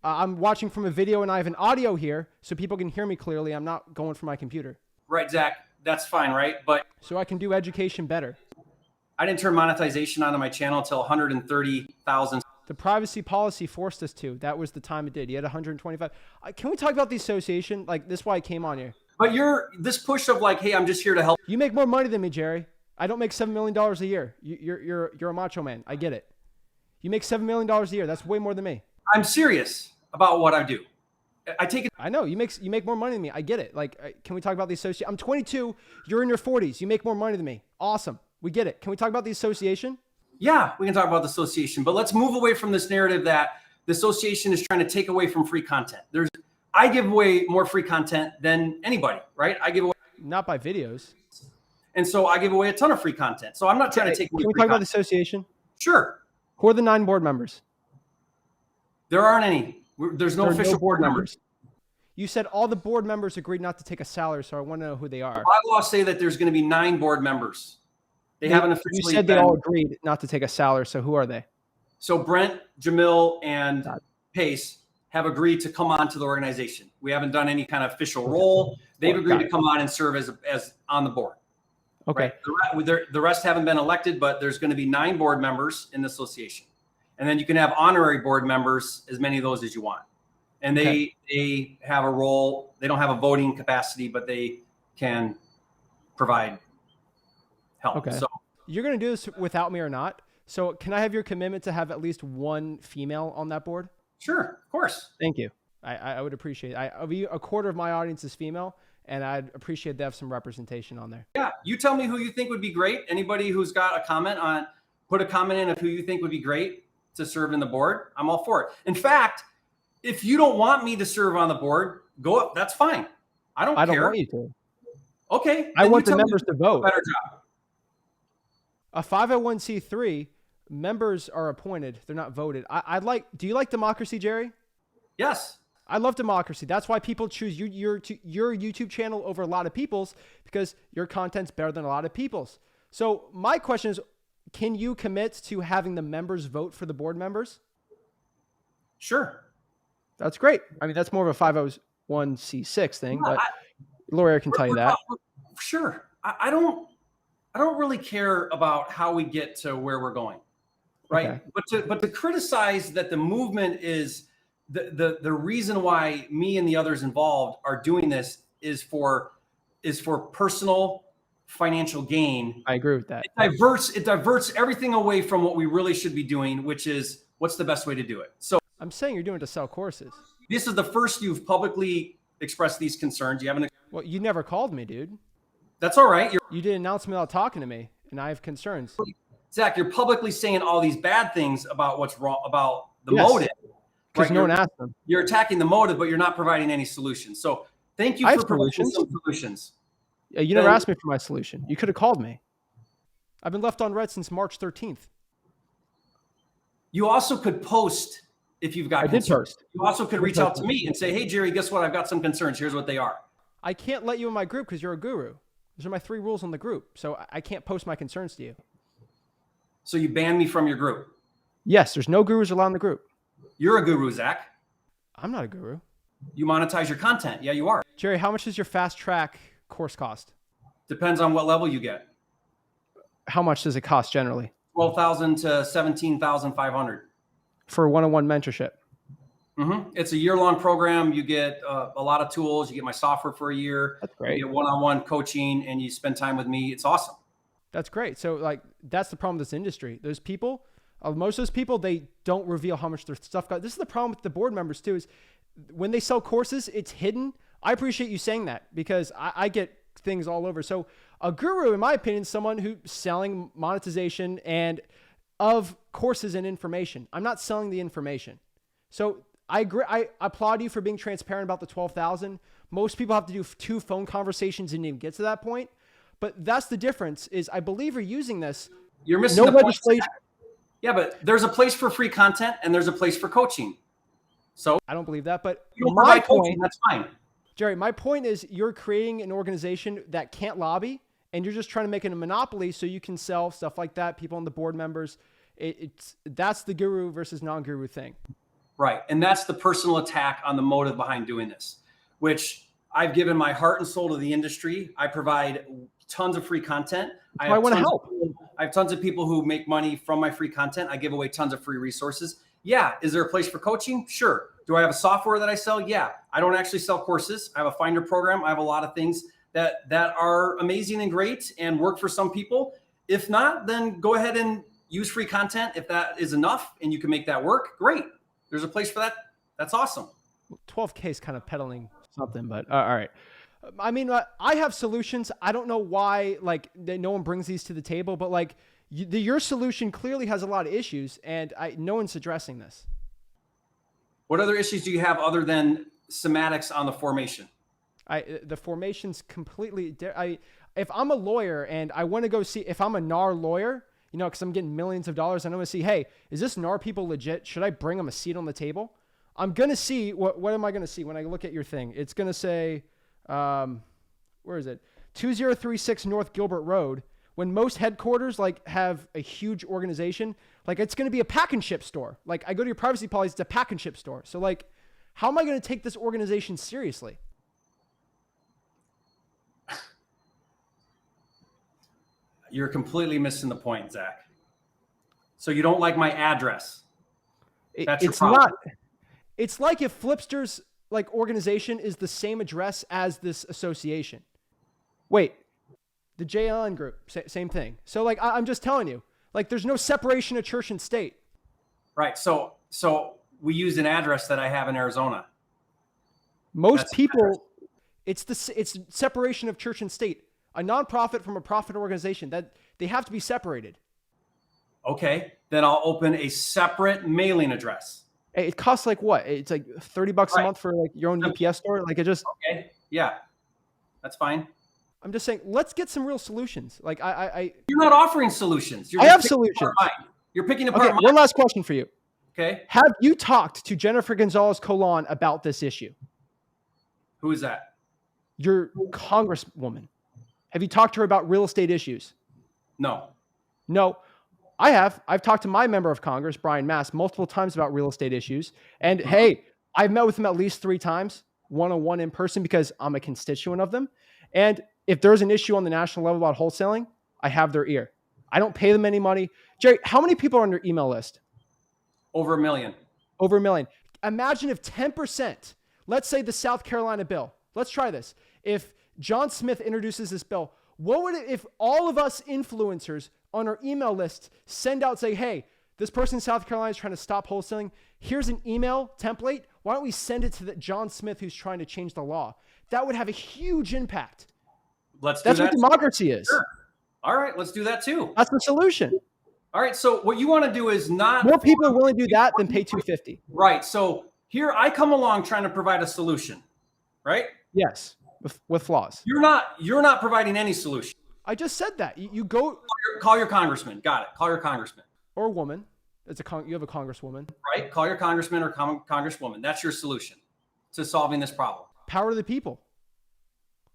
I'm watching from a video and I have an audio here so people can hear me clearly. I'm not going from my computer. Right, Zach. That's fine, right? But so I can do education better. I didn't turn monetization on my channel until 130,000. The privacy policy forced us to. That was the time it did. You had 125. Can we talk about the association? Like, this is why I came on here. But this push of like, hey, I'm just here to help. You make more money than me, Jerry. I don't make $7 million a year. You're a macho man. I get it. You make $7 million a year. That's way more than me. I'm serious about what I do. I take it. I know you make more money than me. I get it. Like, can we talk about the association? I'm 22. You're in your 40s. You make more money than me. Awesome. We get it. Can we talk about the association? Yeah, we can talk about the association, but let's move away from this narrative that the association is trying to take away from free content. I give away more free content than anybody, right? I give away. Not by videos. And so I give away a ton of free content. So I'm not trying to take away. Can we talk about the association? Sure. Who are the 9 board members? There aren't any. There's no official board members. You said all the board members agreed not to take a salary, so I want to know who they are. Bylaws say that there's going to be 9 board members. They haven't officially. You said they all agreed not to take a salary, so who are they? So Brent, Jamil, and Pace have agreed to come on to the organization. We haven't done any kind of official role. They've agreed to come on and serve as on the board. Okay. Right? The rest haven't been elected, but there's going to be 9 board members in the association. And then you can have honorary board members, as many of those as you want. And they have a role. They don't have a voting capacity, but they can provide help. Okay. So you're going to do this without me or not? So can I have your commitment to have at least 1 female on that board? Sure, of course. Thank you. I would appreciate it. A quarter of my audience is female, and I'd appreciate to have some representation on there. Yeah, you tell me who you think would be great. Anybody who's got a comment put a comment in of who you think would be great to serve in the board. I'm all for it. In fact, if you don't want me to serve on the board, go up. That's fine. I don't care. Want you to. Okay. I want the members to vote. Better job. A 501c3, members are appointed. They're not voted. Do you like democracy, Jerry? Yes. I love democracy. That's why people choose your YouTube channel over a lot of people's, because your content's better than a lot of people's. So my question is, can you commit to having the members vote for the board members? Sure. That's great. I mean, that's more of a 501c6 thing, but Laura can tell you that. Sure. I don't really care about how we get to where we're going, right? Okay. But to criticize that the movement is the reason why me and the others involved are doing this is for personal financial gain. I agree with that. It diverts everything away from what we really should be doing, which is what's the best way to do it. So I'm saying you're doing it to sell courses. This is the first you've publicly expressed these concerns. You haven't. Well, you never called me, dude. That's all right. You did an announcement without talking to me, and I have concerns. Zach, you're publicly saying all these bad things about what's wrong, about the motive. Because no one asked them. You're attacking the motive, but you're not providing any solutions. So thank you for providing some solutions. Yeah, you never asked me for my solution. You could have called me. I've been left on red since March 13th. You also could post if you've got concerns. I did post. You also could reach out to me and say, hey, Jerry, guess what? I've got some concerns. Here's what they are. I can't let you in my group because you're a guru. Those are my 3 rules on the group. So I can't post my concerns to you. So you banned me from your group? Yes, there's no gurus allowed in the group. You're a guru, Zach. I'm not a guru. You monetize your content. Yeah, you are. Jerry, how much does your fast track course cost? Depends on what level you get. How much does it cost generally? 12,000 to 17,500 for one-on-one mentorship. It's a year-long program. You get a lot of tools. You get my software for a year. That's great. You get one-on-one coaching, and you spend time with me. It's awesome. That's great. So like, that's the problem with this industry. There's people, most of those people, they don't reveal how much their stuff got. This is the problem with the board members too, is when they sell courses, it's hidden. I appreciate you saying that because I get things all over. So a guru, in my opinion, is someone who's selling monetization and of courses and information. I'm not selling the information. So I agree. I applaud you for being transparent about the 12,000. Most people have to do 2 phone conversations and even get to that point. But that's the difference is I believe you're using this. You're missing the legislation. Yeah, but there's a place for free content and there's a place for coaching. So I don't believe that, but you don't provide coaching, that's fine. Jerry, my point is you're creating an organization that can't lobby and you're just trying to make it a monopoly so you can sell stuff like that, people on the board members. That's the guru versus non-guru thing. Right. And that's the personal attack on the motive behind doing this, which I've given my heart and soul to the industry. I provide tons of free content. I want to help. I have tons of people who make money from my free content. I give away tons of free resources. Yeah. Is there a place for coaching? Sure. Do I have a software that I sell? Yeah. I don't actually sell courses. I have a Finder program. I have a lot of things that are amazing and great and work for some people. If not, then go ahead and use free content. If that is enough and you can make that work, great. There's a place for that. That's awesome. 12K is kind of peddling something, but all right. I mean, I have solutions. I don't know why, like, no one brings these to the table, but like your solution clearly has a lot of issues and no one's addressing this. What other issues do you have other than semantics on the formation? The formation's completely, if I'm a lawyer and I want to go see, if I'm a NAR lawyer, you know, because I'm getting millions of dollars, and I'm going to see, hey, is this NAR people legit? Should I bring them a seat on the table? I'm going to see, what am I going to see when I look at your thing? It's going to say, where is it? 2036 North Gilbert Road. When most headquarters like have a huge organization, like it's going to be a pack and ship store. Like I go to your privacy policy, it's a pack and ship store. So like, how am I going to take this organization seriously? You're completely missing the point, Zach. So you don't like my address. That's your problem. It's like if Flipster's like organization is the same address as this association. Wait, the JLN group, same thing. So like, I'm just telling you, like there's no separation of church and state. Right. So we use an address that I have in Arizona. Most people, it's separation of church and state. A nonprofit from a profit organization, that they have to be separated. Okay, then I'll open a separate mailing address. It costs like what? It's like $30 a month for like your own UPS store. Like it just. Okay. Yeah, that's fine. I'm just saying, let's get some real solutions. Like You're not offering solutions. I have solutions. You're picking apart. Okay, one last question for you. Okay. Have you talked to Jennifer Gonzalez-Colon about this issue? Who is that? Your congresswoman. Have you talked to her about real estate issues? No. I have. I've talked to my member of Congress, Brian Mass, multiple times about real estate issues. And hey, I've met with him at least 3 times, one-on-one in person, because I'm a constituent of them. And if there's an issue on the national level about wholesaling, I have their ear. I don't pay them any money. Jerry, how many people are on your email list? Over 1 million. Over 1 million. Imagine if 10%, let's say the South Carolina bill. Let's try this. If John Smith introduces this bill, what would it, if all of us influencers on our email list send out, say, hey, this person in South Carolina is trying to stop wholesaling. Here's an email template. Why don't we send it to John Smith who's trying to change the law? That would have a huge impact. That's what democracy is. Sure. All right, let's do that too. That's the solution. All right, so what you want to do is not... More people are willing to do that than pay $250. Right, so here I come along trying to provide a solution, right? Yes, with flaws. You're not providing any solution. I just said that. You go... Call your congressman. Got it. Call your congressman. Or a woman. You have a congresswoman. Right, call your congressman or congresswoman. That's your solution to solving this problem. Power to the people.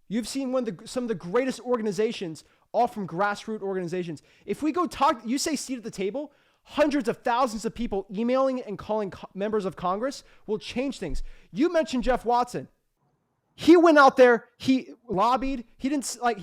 You've seen some of the greatest organizations, all from grassroots organizations. If we go talk, you say seat at the table, hundreds of thousands of people emailing and calling members of Congress will change things. You mentioned Jeff Watson. He went out there, he lobbied, he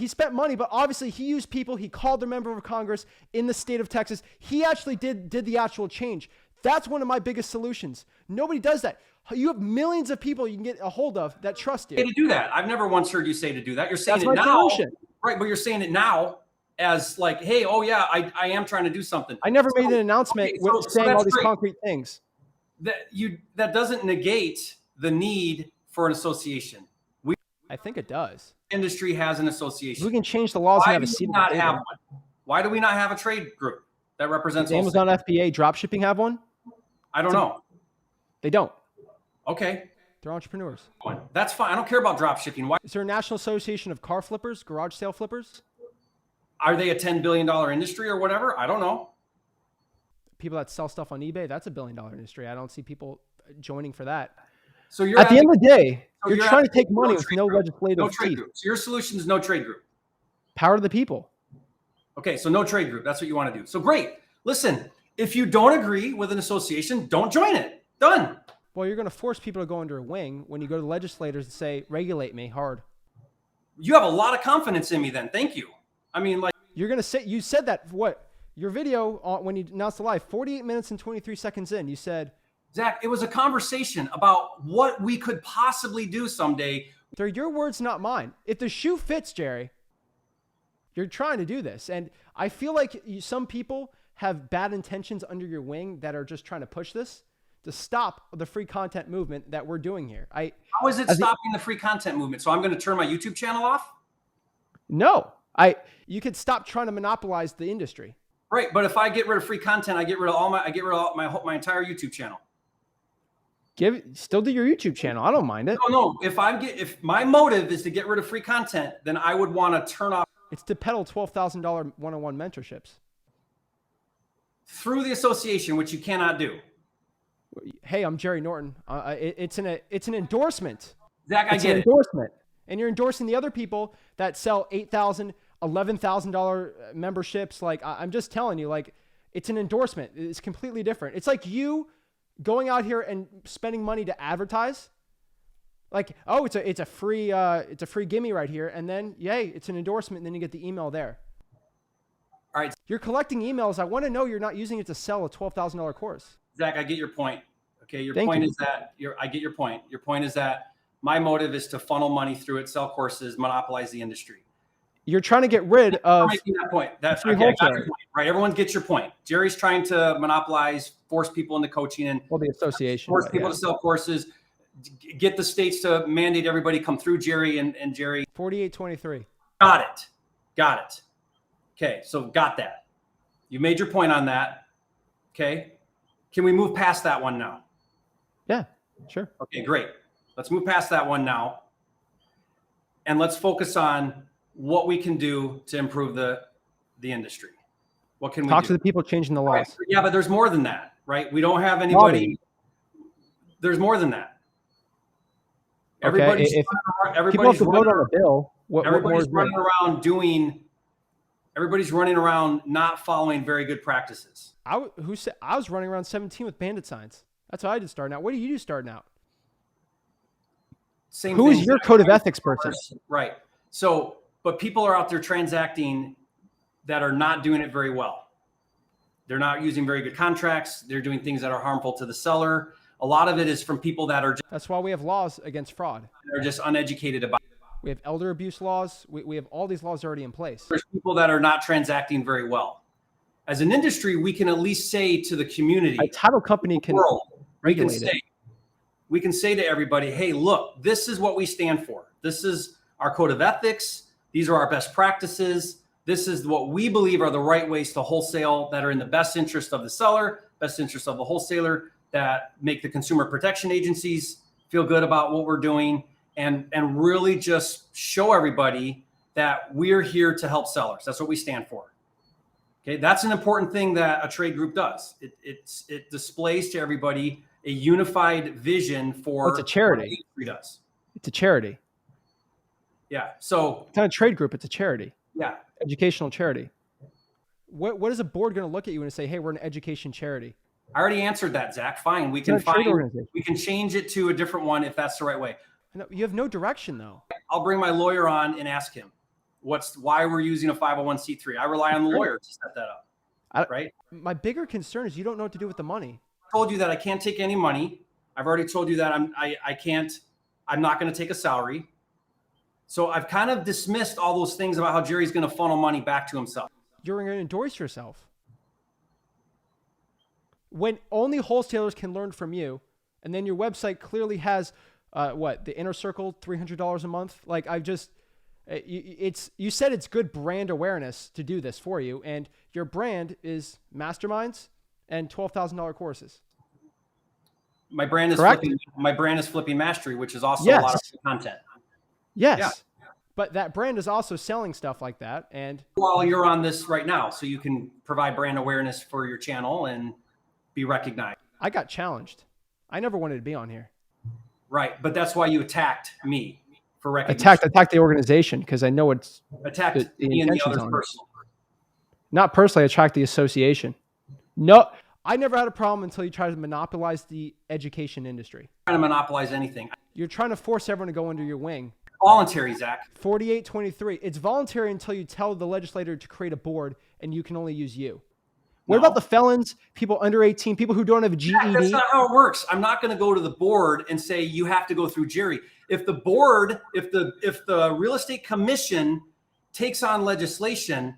spent money, but obviously he used people, he called a member of Congress in the state of Texas. He actually did the actual change. That's one of my biggest solutions. Nobody does that. You have millions of people you can get a hold of that trust you. To do that. I've never once heard you say to do that. You're saying it now. Solution. Right, but you're saying it now as like, hey, oh yeah, I am trying to do something. I never made an announcement saying all these concrete things. That doesn't negate the need for an association. I think it does. Industry has an association. We can change the laws. Why and have do we not have one? Why do we not have a trade group that represents Amazon FBA dropshipping have one? I don't know. They don't. Okay. They're entrepreneurs. That's fine. I don't care about dropshipping. Why? Is there a national association of car flippers, garage sale flippers? Are they a $10 billion industry or whatever? I don't know. People that sell stuff on eBay, that's a $1 billion industry. I don't see people joining for that. So you're at the end of the day, you're trying to take money with no legislative trade group. So your solution is no trade group. Power to the people. Okay, so no trade group. That's what you want to do. So great. Listen, if you don't agree with an association, don't join it. Done. Well, you're going to force people to go under a wing when you go to the legislators and say, regulate me hard. You have a lot of confidence in me then. Thank you. I mean, like. You're going to say, you said that, what? Your video, when you announced the live, 48 minutes and 23 seconds in, you said. Zach, it was a conversation about what we could possibly do someday. They're your words, not mine. If the shoe fits, Jerry, you're trying to do this. And I feel like some people have bad intentions under your wing that are just trying to push this to stop the free content movement that we're doing here. How is it stopping the free content movement? So I'm going to turn my YouTube channel off? No, you could stop trying to monopolize the industry. Right. But if I get rid of free content, I get rid of my entire YouTube channel. Still do your YouTube channel. I don't mind it. No. If my motive is to get rid of free content, then I would want to turn off. It's to peddle $12,000 one-on-one mentorships through the association, which you cannot do. Hey, I'm Jerry Norton. It's an endorsement. Zach, I get it. Endorsement, and you're endorsing the other people that sell $8,000, $11,000 memberships. Like I'm just telling you, like it's an endorsement. It's completely different. It's like you going out here and spending money to advertise, like, oh, it's a free gimme right here, and then yay, it's an endorsement, and then you get the email there. All right, you're collecting emails. I want to know you're not using it to sell a $12,000 course. Zach, I get your point. Okay, your point is that I get your point. Your point is that my motive is to funnel money through it, sell courses, monopolize the industry. You're trying to get rid of making that point. That's okay, I got your point, right? Everyone gets your point. Jerry's trying to monopolize, force people into coaching, and the association force people to sell courses, get the states to mandate everybody come through Jerry and Jerry. 48-23. Got it. Okay, so got that. You made your point on that. Okay, can we move past that one now? Yeah, sure. Okay, great. Let's move past that one now, and let's focus on what we can do to improve the industry. What can we talk do? To the people changing the laws? Right. Yeah, but there's more than that, right? We don't have anybody. There's more than that. Everybody's running on a bill. Everybody's running around not following very good practices. I was running around 17 with bandit signs. That's how I did starting out. What do you do starting out? Who is your code of ethics person? Right. So, but people are out there transacting that are not doing it very well. They're not using very good contracts. They're doing things that are harmful to the seller. A lot of it is from people that are. That's why we have laws against fraud. They're just uneducated about it. We have elder abuse laws. We have all these laws already in place. There's people that are not transacting very well. As an industry, we can at least say to the community, a title company can regulate it. We can say to everybody, hey, look, this is what we stand for. This is our code of ethics. These are our best practices. This is what we believe are the right ways to wholesale that are in the best interest of the seller, best interest of the wholesaler, that make the consumer protection agencies feel good about what we're doing, and really just show everybody that we're here to help sellers. That's what we stand for. Okay, that's an important thing that a trade group does. It displays to everybody a unified vision for it's a charity. What the industry does. It's a charity. Yeah. So it's not a trade group. It's a charity. Yeah. Educational charity. What is a board going to look at you and say, hey, we're an education charity? I already answered that, Zach. Fine. We can change it to a different one if that's the right way. No, you have no direction though. I'll bring my lawyer on and ask him why we're using a 501c3. I rely on the lawyer to set that up, right? My bigger concern is you don't know what to do with the money. I told you that I can't take any money. I've already told you that I'm not going to take a salary. So I've kind of dismissed all those things about how Jerry's going to funnel money back to himself. You're going to endorse yourself. When only wholesalers can learn from you, and then your website clearly has the inner circle, $300 a month. Like you said it's good brand awareness to do this for you, and your brand is masterminds and $12,000 courses. My brand is flipping mastery, which is also a lot of content. Yes. Yeah. But that brand is also selling stuff like that. And while you're on this right now, so you can provide brand awareness for your channel and be recognized. I got challenged. I never wanted to be on here. Right. But that's why you attacked me for recognition. Attacked the organization because I know it's attacked me and the others personally. Not personally, I attacked the association. No, I never had a problem until you tried to monopolize the education industry. Trying to monopolize anything. You're trying to force everyone to go under your wing. Voluntary, Zach. 4823. It's voluntary until you tell the legislator to create a board and you can only use you. What about the felons, people under 18, people who don't have a GED? That's not how it works. I'm not going to go to the board and say you have to go through Jerry. If the board, if the real estate commission takes on legislation,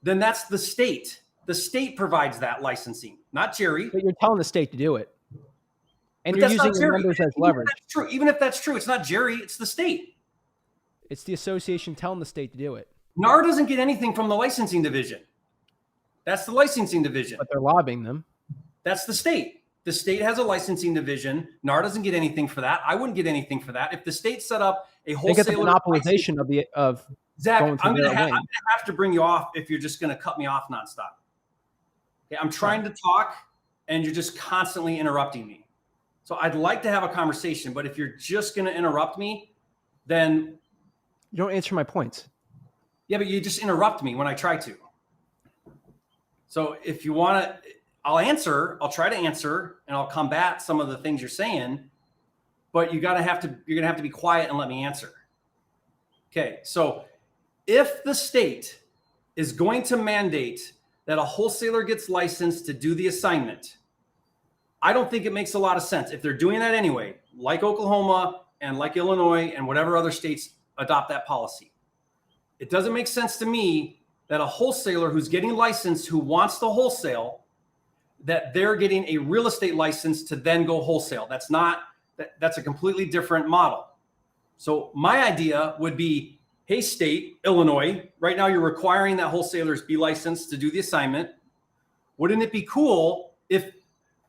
then that's the state. The state provides that licensing, not Jerry. But you're telling the state to do it. And you're using your members as leverage. Even if that's true, it's not Jerry, it's the state. It's the association telling the state to do it. NAR doesn't get anything from the licensing division. That's the licensing division. But they're lobbying them. That's the state. The state has a licensing division. NAR doesn't get anything for that. I wouldn't get anything for that. If the state set up a wholesaler, they get the monopolization of Zach, I'm going to have to bring you off if you're just going to cut me off nonstop. Okay, I'm trying to talk, and you're just constantly interrupting me. So I'd like to have a conversation, but if you're just going to interrupt me, then you don't answer my points. Yeah, but you just interrupt me when I try to. So if you want to, I'll try to answer, and I'll combat some of the things you're saying, but you're going to have to be quiet and let me answer. Okay. So if the state is going to mandate that a wholesaler gets licensed to do the assignment, I don't think it makes a lot of sense. If they're doing that anyway, like Oklahoma and like Illinois and whatever other states adopt that policy, it doesn't make sense to me that a wholesaler who's getting licensed, who wants to wholesale, that they're getting a real estate license to then go wholesale. That's a completely different model. So my idea would be, hey, state, Illinois, right now you're requiring that wholesalers be licensed to do the assignment. Wouldn't it be cool if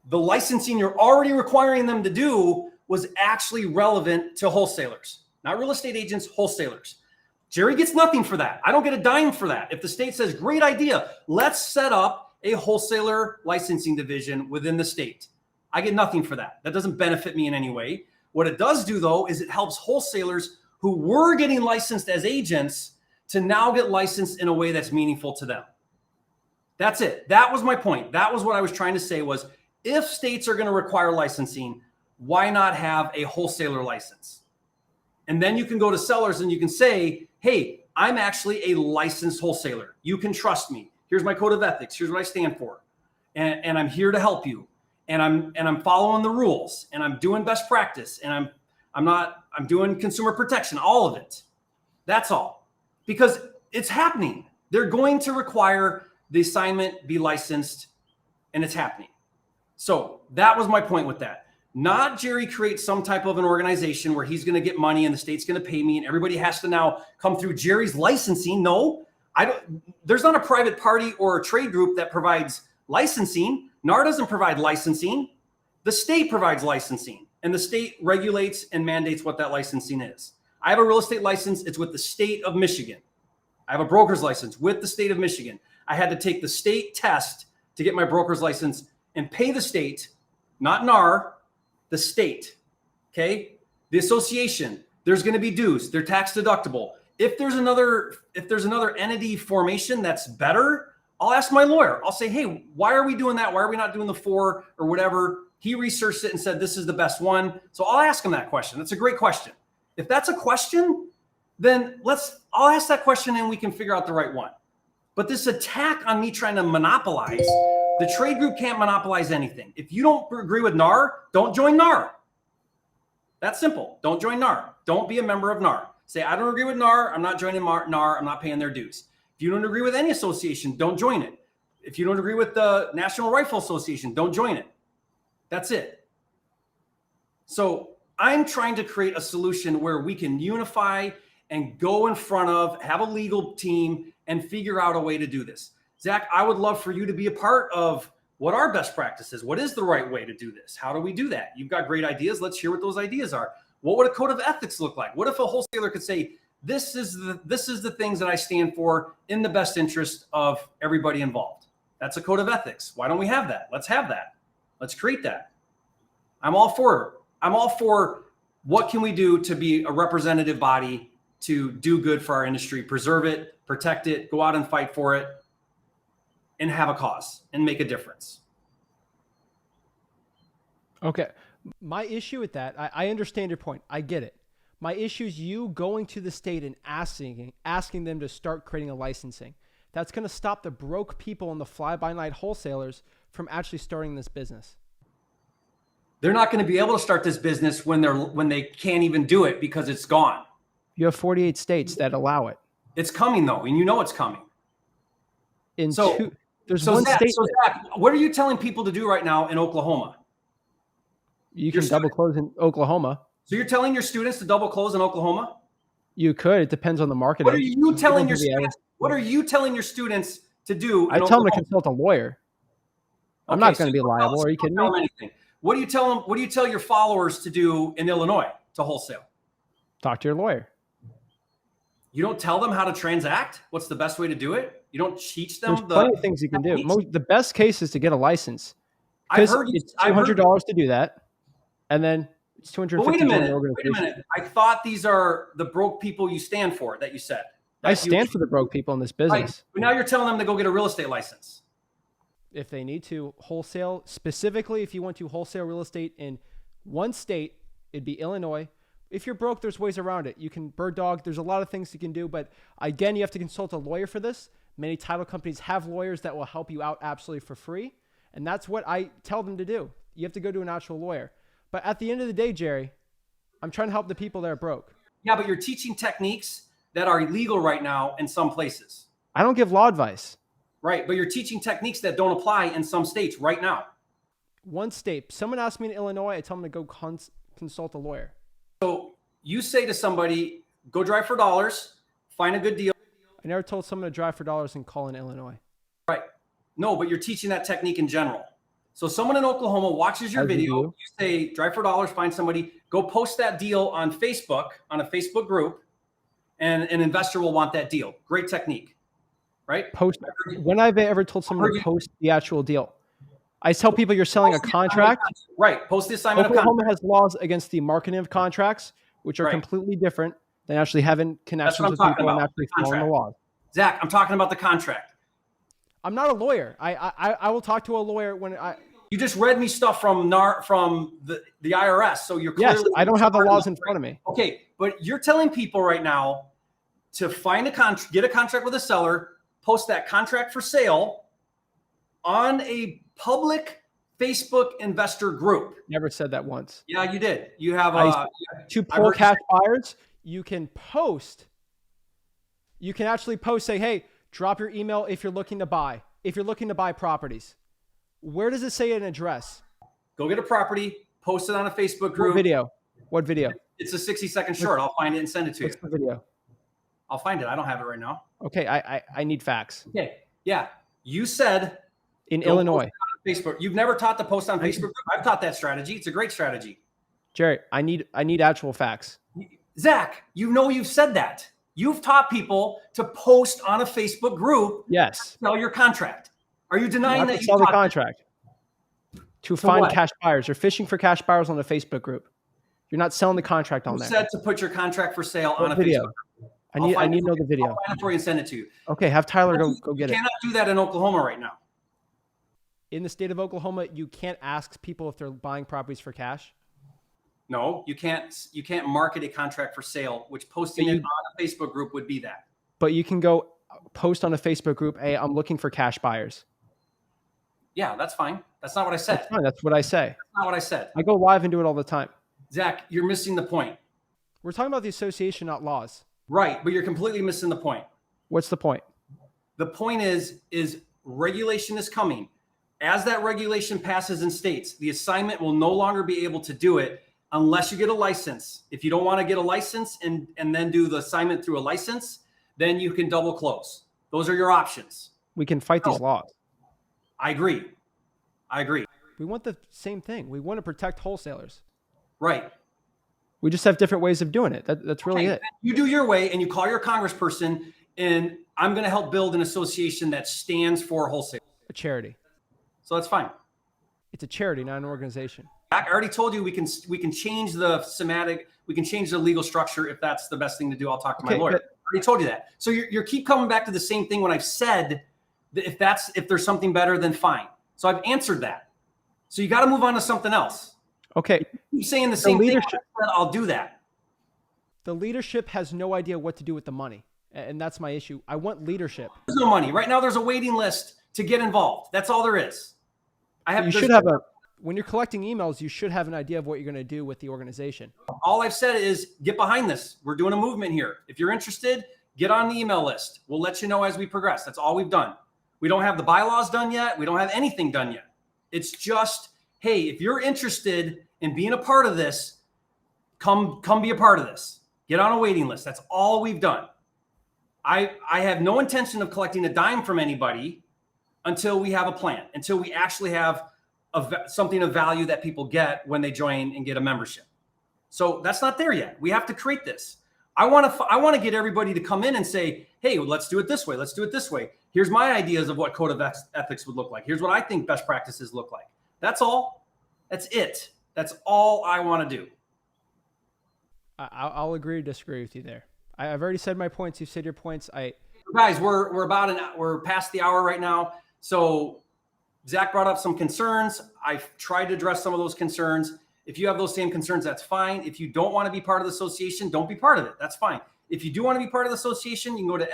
the licensing you're already requiring them to do was actually relevant to wholesalers, not real estate agents, wholesalers? Jerry gets nothing for that. I don't get a dime for that. If the state says, great idea, let's set up a wholesaler licensing division within the state, I get nothing for that. That doesn't benefit me in any way. What it does do, though, is it helps wholesalers who were getting licensed as agents to now get licensed in a way that's meaningful to them. That's it. That was my point. That was what I was trying to say was, if states are going to require licensing, why not have a wholesaler license? And then you can go to sellers and you can say, hey, I'm actually a licensed wholesaler. You can trust me. Here's my code of ethics. Here's what I stand for. And I'm here to help you. And I'm following the rules, and I'm doing best practice, and I'm doing consumer protection, all of it. That's all. Because it's happening. They're going to require the assignment be licensed, and it's happening. So that was my point with that. Not Jerry create some type of an organization where he's going to get money and the state's going to pay me and everybody has to now come through Jerry's licensing. No, there's not a private party or a trade group that provides licensing. NAR doesn't provide licensing. The state provides licensing, and the state regulates and mandates what that licensing is. I have a real estate license. It's with the state of Michigan. I have a broker's license with the state of Michigan. I had to take the state test to get my broker's license and pay the state, not NAR, the state. Okay. The association, there's going to be dues. They're tax deductible. If there's another entity formation that's better, I'll ask my lawyer. I'll say, hey, why are we doing that? Why are we not doing the 4 or whatever? He researched it and said, this is the best one. So I'll ask him that question. That's a great question. If that's a question, then I'll ask that question and we can figure out the right one. But this attack on me trying to monopolize, the trade group can't monopolize anything. If you don't agree with NAR, don't join NAR. That's simple. Don't join NAR. Don't be a member of NAR. Say, I don't agree with NAR. I'm not joining NAR. I'm not paying their dues. If you don't agree with any association, don't join it. If you don't agree with the National Rifle Association, don't join it. That's it. So I'm trying to create a solution where we can unify and go in front of, have a legal team, and figure out a way to do this. Zach, I would love for you to be a part of what are best practices. What is the right way to do this? How do we do that? You've got great ideas. Let's hear what those ideas are. What would a code of ethics look like? What if a wholesaler could say, this is the things that I stand for in the best interest of everybody involved? That's a code of ethics. Why don't we have that? Let's have that. Let's create that. I'm all for what can we do to be a representative body to do good for our industry, preserve it, protect it, go out and fight for it, and have a cause and make a difference. Okay. My issue with that, I understand your point. I get it. My issue is you going to the state and asking them to start creating a licensing. That's going to stop the broke people and the fly-by-night wholesalers from actually starting this business. They're not going to be able to start this business when they can't even do it because it's gone. You have 48 states that allow it. It's coming though, and you know it's coming. There's Zach, one state. So Zach, what are you telling people to do right now in Oklahoma? You can double close in Oklahoma. So you're telling your students to double close in Oklahoma? You could. It depends on the marketing. What are you telling your students? What are you telling your students to do? I tell them to consult a lawyer. I'm not going to be liable. Are you kidding me? Anything. What do you tell them? What do you tell your followers to do in Illinois to wholesale? Talk to your lawyer. You don't tell them how to transact? What's the best way to do it? You don't teach them. There's plenty of things you can do. The best case is to get a license. I've heard it's $200 to do that. And then it's $250. Wait a minute. I thought these are the broke people you stand for that you said. I stand for the broke people in this business. Right. But now you're telling them to go get a real estate license. If they need to wholesale, specifically if you want to wholesale real estate in one state, it'd be Illinois. If you're broke, there's ways around it. You can bird dog. There's a lot of things you can do. But again, you have to consult a lawyer for this. Many title companies have lawyers that will help you out absolutely for free. And that's what I tell them to do. You have to go to an actual lawyer. But at the end of the day, Jerry, I'm trying to help the people that are broke. Yeah, but you're teaching techniques that are illegal right now in some places. I don't give law advice. Right, but you're teaching techniques that don't apply in some states right now. One state. Someone asked me in Illinois, I tell them to go consult a lawyer. So you say to somebody, go drive for dollars, find a good deal. I never told someone to drive for dollars and call in Illinois. Right. No, but you're teaching that technique in general. So someone in Oklahoma watches your video, you say, drive for dollars, find somebody, go post that deal on Facebook, on a Facebook group, and an investor will want that deal. Great technique, right? When I've ever told someone to post the actual deal? I tell people you're selling a contract. Right, post the assignment Oklahoma of contract. has laws against the marketing of contracts, which are completely different than actually having connections with people and actually following the laws. Zach, I'm talking about the contract. I'm not a lawyer. I will talk to a lawyer when I. You just read me stuff from the IRS, so you're clearly. Yes, I don't have the laws in front of me. Okay, but you're telling people right now to find get a contract with a seller, post that contract for sale on a public Facebook investor group. Never said that once. Yeah, you did. You have to pull cash buyers. You can post. You can actually post, say, hey, drop your email if you're looking to buy. If you're looking to buy properties. Where does it say an address? Go get a property, post it on a Facebook group. What video? It's a 60-second short. I'll find it and send it to you. What's the video? I'll find it. I don't have it right now. Okay, I need facts. Okay, yeah. You said in Illinois. Facebook. You've never taught to post on Facebook. I've taught that strategy. It's a great strategy. Jerry, I need actual facts. Zach, you've said that. You've taught people to post on a Facebook group. Yes. Sell your contract. Are you denying that you sell the contract? To find what? Cash buyers. You're fishing for cash buyers on a Facebook group. You're not selling the contract on there. You said to put your contract for sale on a Facebook group. I need to know the video. I'll find it for you and send it to you. Okay, have Tyler go get it. You cannot do that in Oklahoma right now. In the state of Oklahoma, you can't ask people if they're buying properties for cash? No, you can't market a contract for sale, which posting it on a Facebook group would be that. But you can go post on a Facebook group, hey, I'm looking for cash buyers. Yeah, that's fine. That's not what I said. That's fine. That's what I say. That's not what I said. I go live and do it all the time. Zach, you're missing the point. We're talking about the association, not laws. Right, but you're completely missing the point. What's the point? The point is regulation is coming. As that regulation passes in states, the assignment will no longer be able to do it unless you get a license. If you don't want to get a license and then do the assignment through a license, then you can double close. Those are your options. We can fight these laws. I agree. We want the same thing. We want to protect wholesalers. Right. We just have different ways of doing it. That's really it. You do your way and you call your congressperson, and I'm going to help build an association that stands for wholesale. A charity. So that's fine. It's a charity, not an organization. I already told you we can change the semantic, we can change the legal structure if that's the best thing to do. I'll talk to my lawyer. I already told you that. So you keep coming back to the same thing when I've said that if there's something better, then fine. So I've answered that. So you got to move on to something else. Okay. If you keep saying the same thing, I'll do that. The leadership has no idea what to do with the money. And that's my issue. I want leadership. There's no money. Right now, there's a waiting list to get involved. That's all there is. When you're collecting emails, you should have an idea of what you're going to do with the organization. All I've said is get behind this. We're doing a movement here. If you're interested, get on the email list. We'll let you know as we progress. That's all we've done. We don't have the bylaws done yet. We don't have anything done yet. It's just, hey, if you're interested in being a part of this, come be a part of this. Get on a waiting list. That's all we've done. I have no intention of collecting a dime from anybody until we have a plan, until we actually have something of value that people get when they join and get a membership. So that's not there yet. We have to create this. I want to get everybody to come in and say, hey, let's do it this way. Let's do it this way. Here's my ideas of what code of ethics would look like. Here's what I think best practices look like. That's all. That's it. That's all I want to do. I'll agree or disagree with you there. I've already said my points. You've said your points. Guys, we're past the hour right now. So Zach brought up some concerns. I've tried to address some of those concerns. If you have those same concerns, that's fine. If you don't want to be part of the association, don't be part of it. That's fine. If you do want to be part of the association, you can go to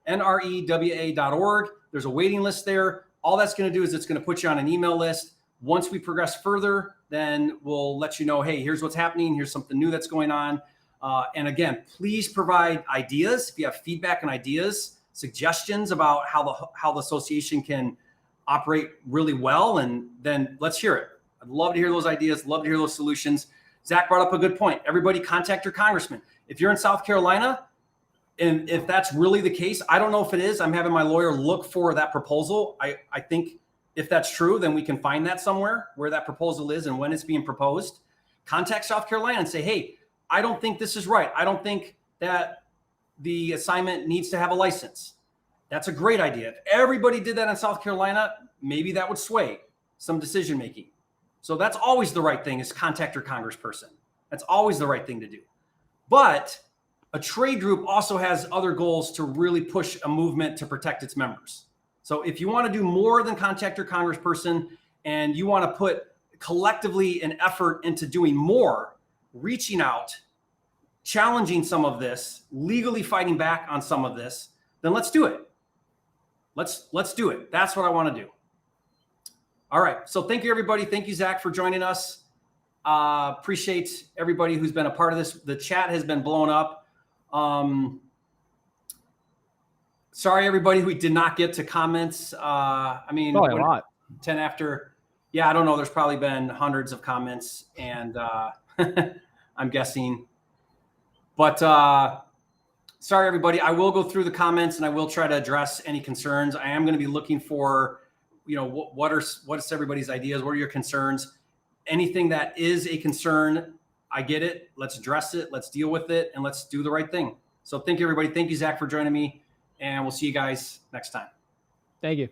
nrewa.org. There's a waiting list there. All that's going to do is it's going to put you on an email list. Once we progress further, then we'll let you know, hey, here's what's happening. Here's something new that's going on. And again, please provide ideas. If you have feedback and ideas, suggestions about how the association can operate really well, and then let's hear it. I'd love to hear those ideas. Love to hear those solutions. Zach brought up a good point. Everybody contact your congressman. If you're in South Carolina, and if that's really the case, I don't know if it is. I'm having my lawyer look for that proposal. I think if that's true, then we can find that somewhere where that proposal is and when it's being proposed. Contact South Carolina and say, hey, I don't think this is right. I don't think that the assignment needs to have a license. That's a great idea. If everybody did that in South Carolina, maybe that would sway some decision making. So that's always the right thing, is contact your congressperson. That's always the right thing to do. But a trade group also has other goals to really push a movement to protect its members. So if you want to do more than contact your congressperson, and you want to put collectively an effort into doing more, reaching out, challenging some of this, legally fighting back on some of this, then let's do it. Let's do it. That's what I want to do. All right. So thank you, everybody. Thank you, Zach, for joining us. Appreciate everybody who's been a part of this. The chat has been blown up. Sorry, everybody who did not get to comments. Probably a lot. 10 after. Yeah, I don't know. There's probably been hundreds of comments, and I'm guessing. But sorry, everybody. I will go through the comments, and I will try to address any concerns. I am going to be looking for, what's everybody's ideas? What are your concerns? Anything that is a concern, I get it. Let's address it. Let's deal with it, and let's do the right thing. So thank you, everybody. Thank you, Zach, for joining me, and we'll see you guys next time. Thank you.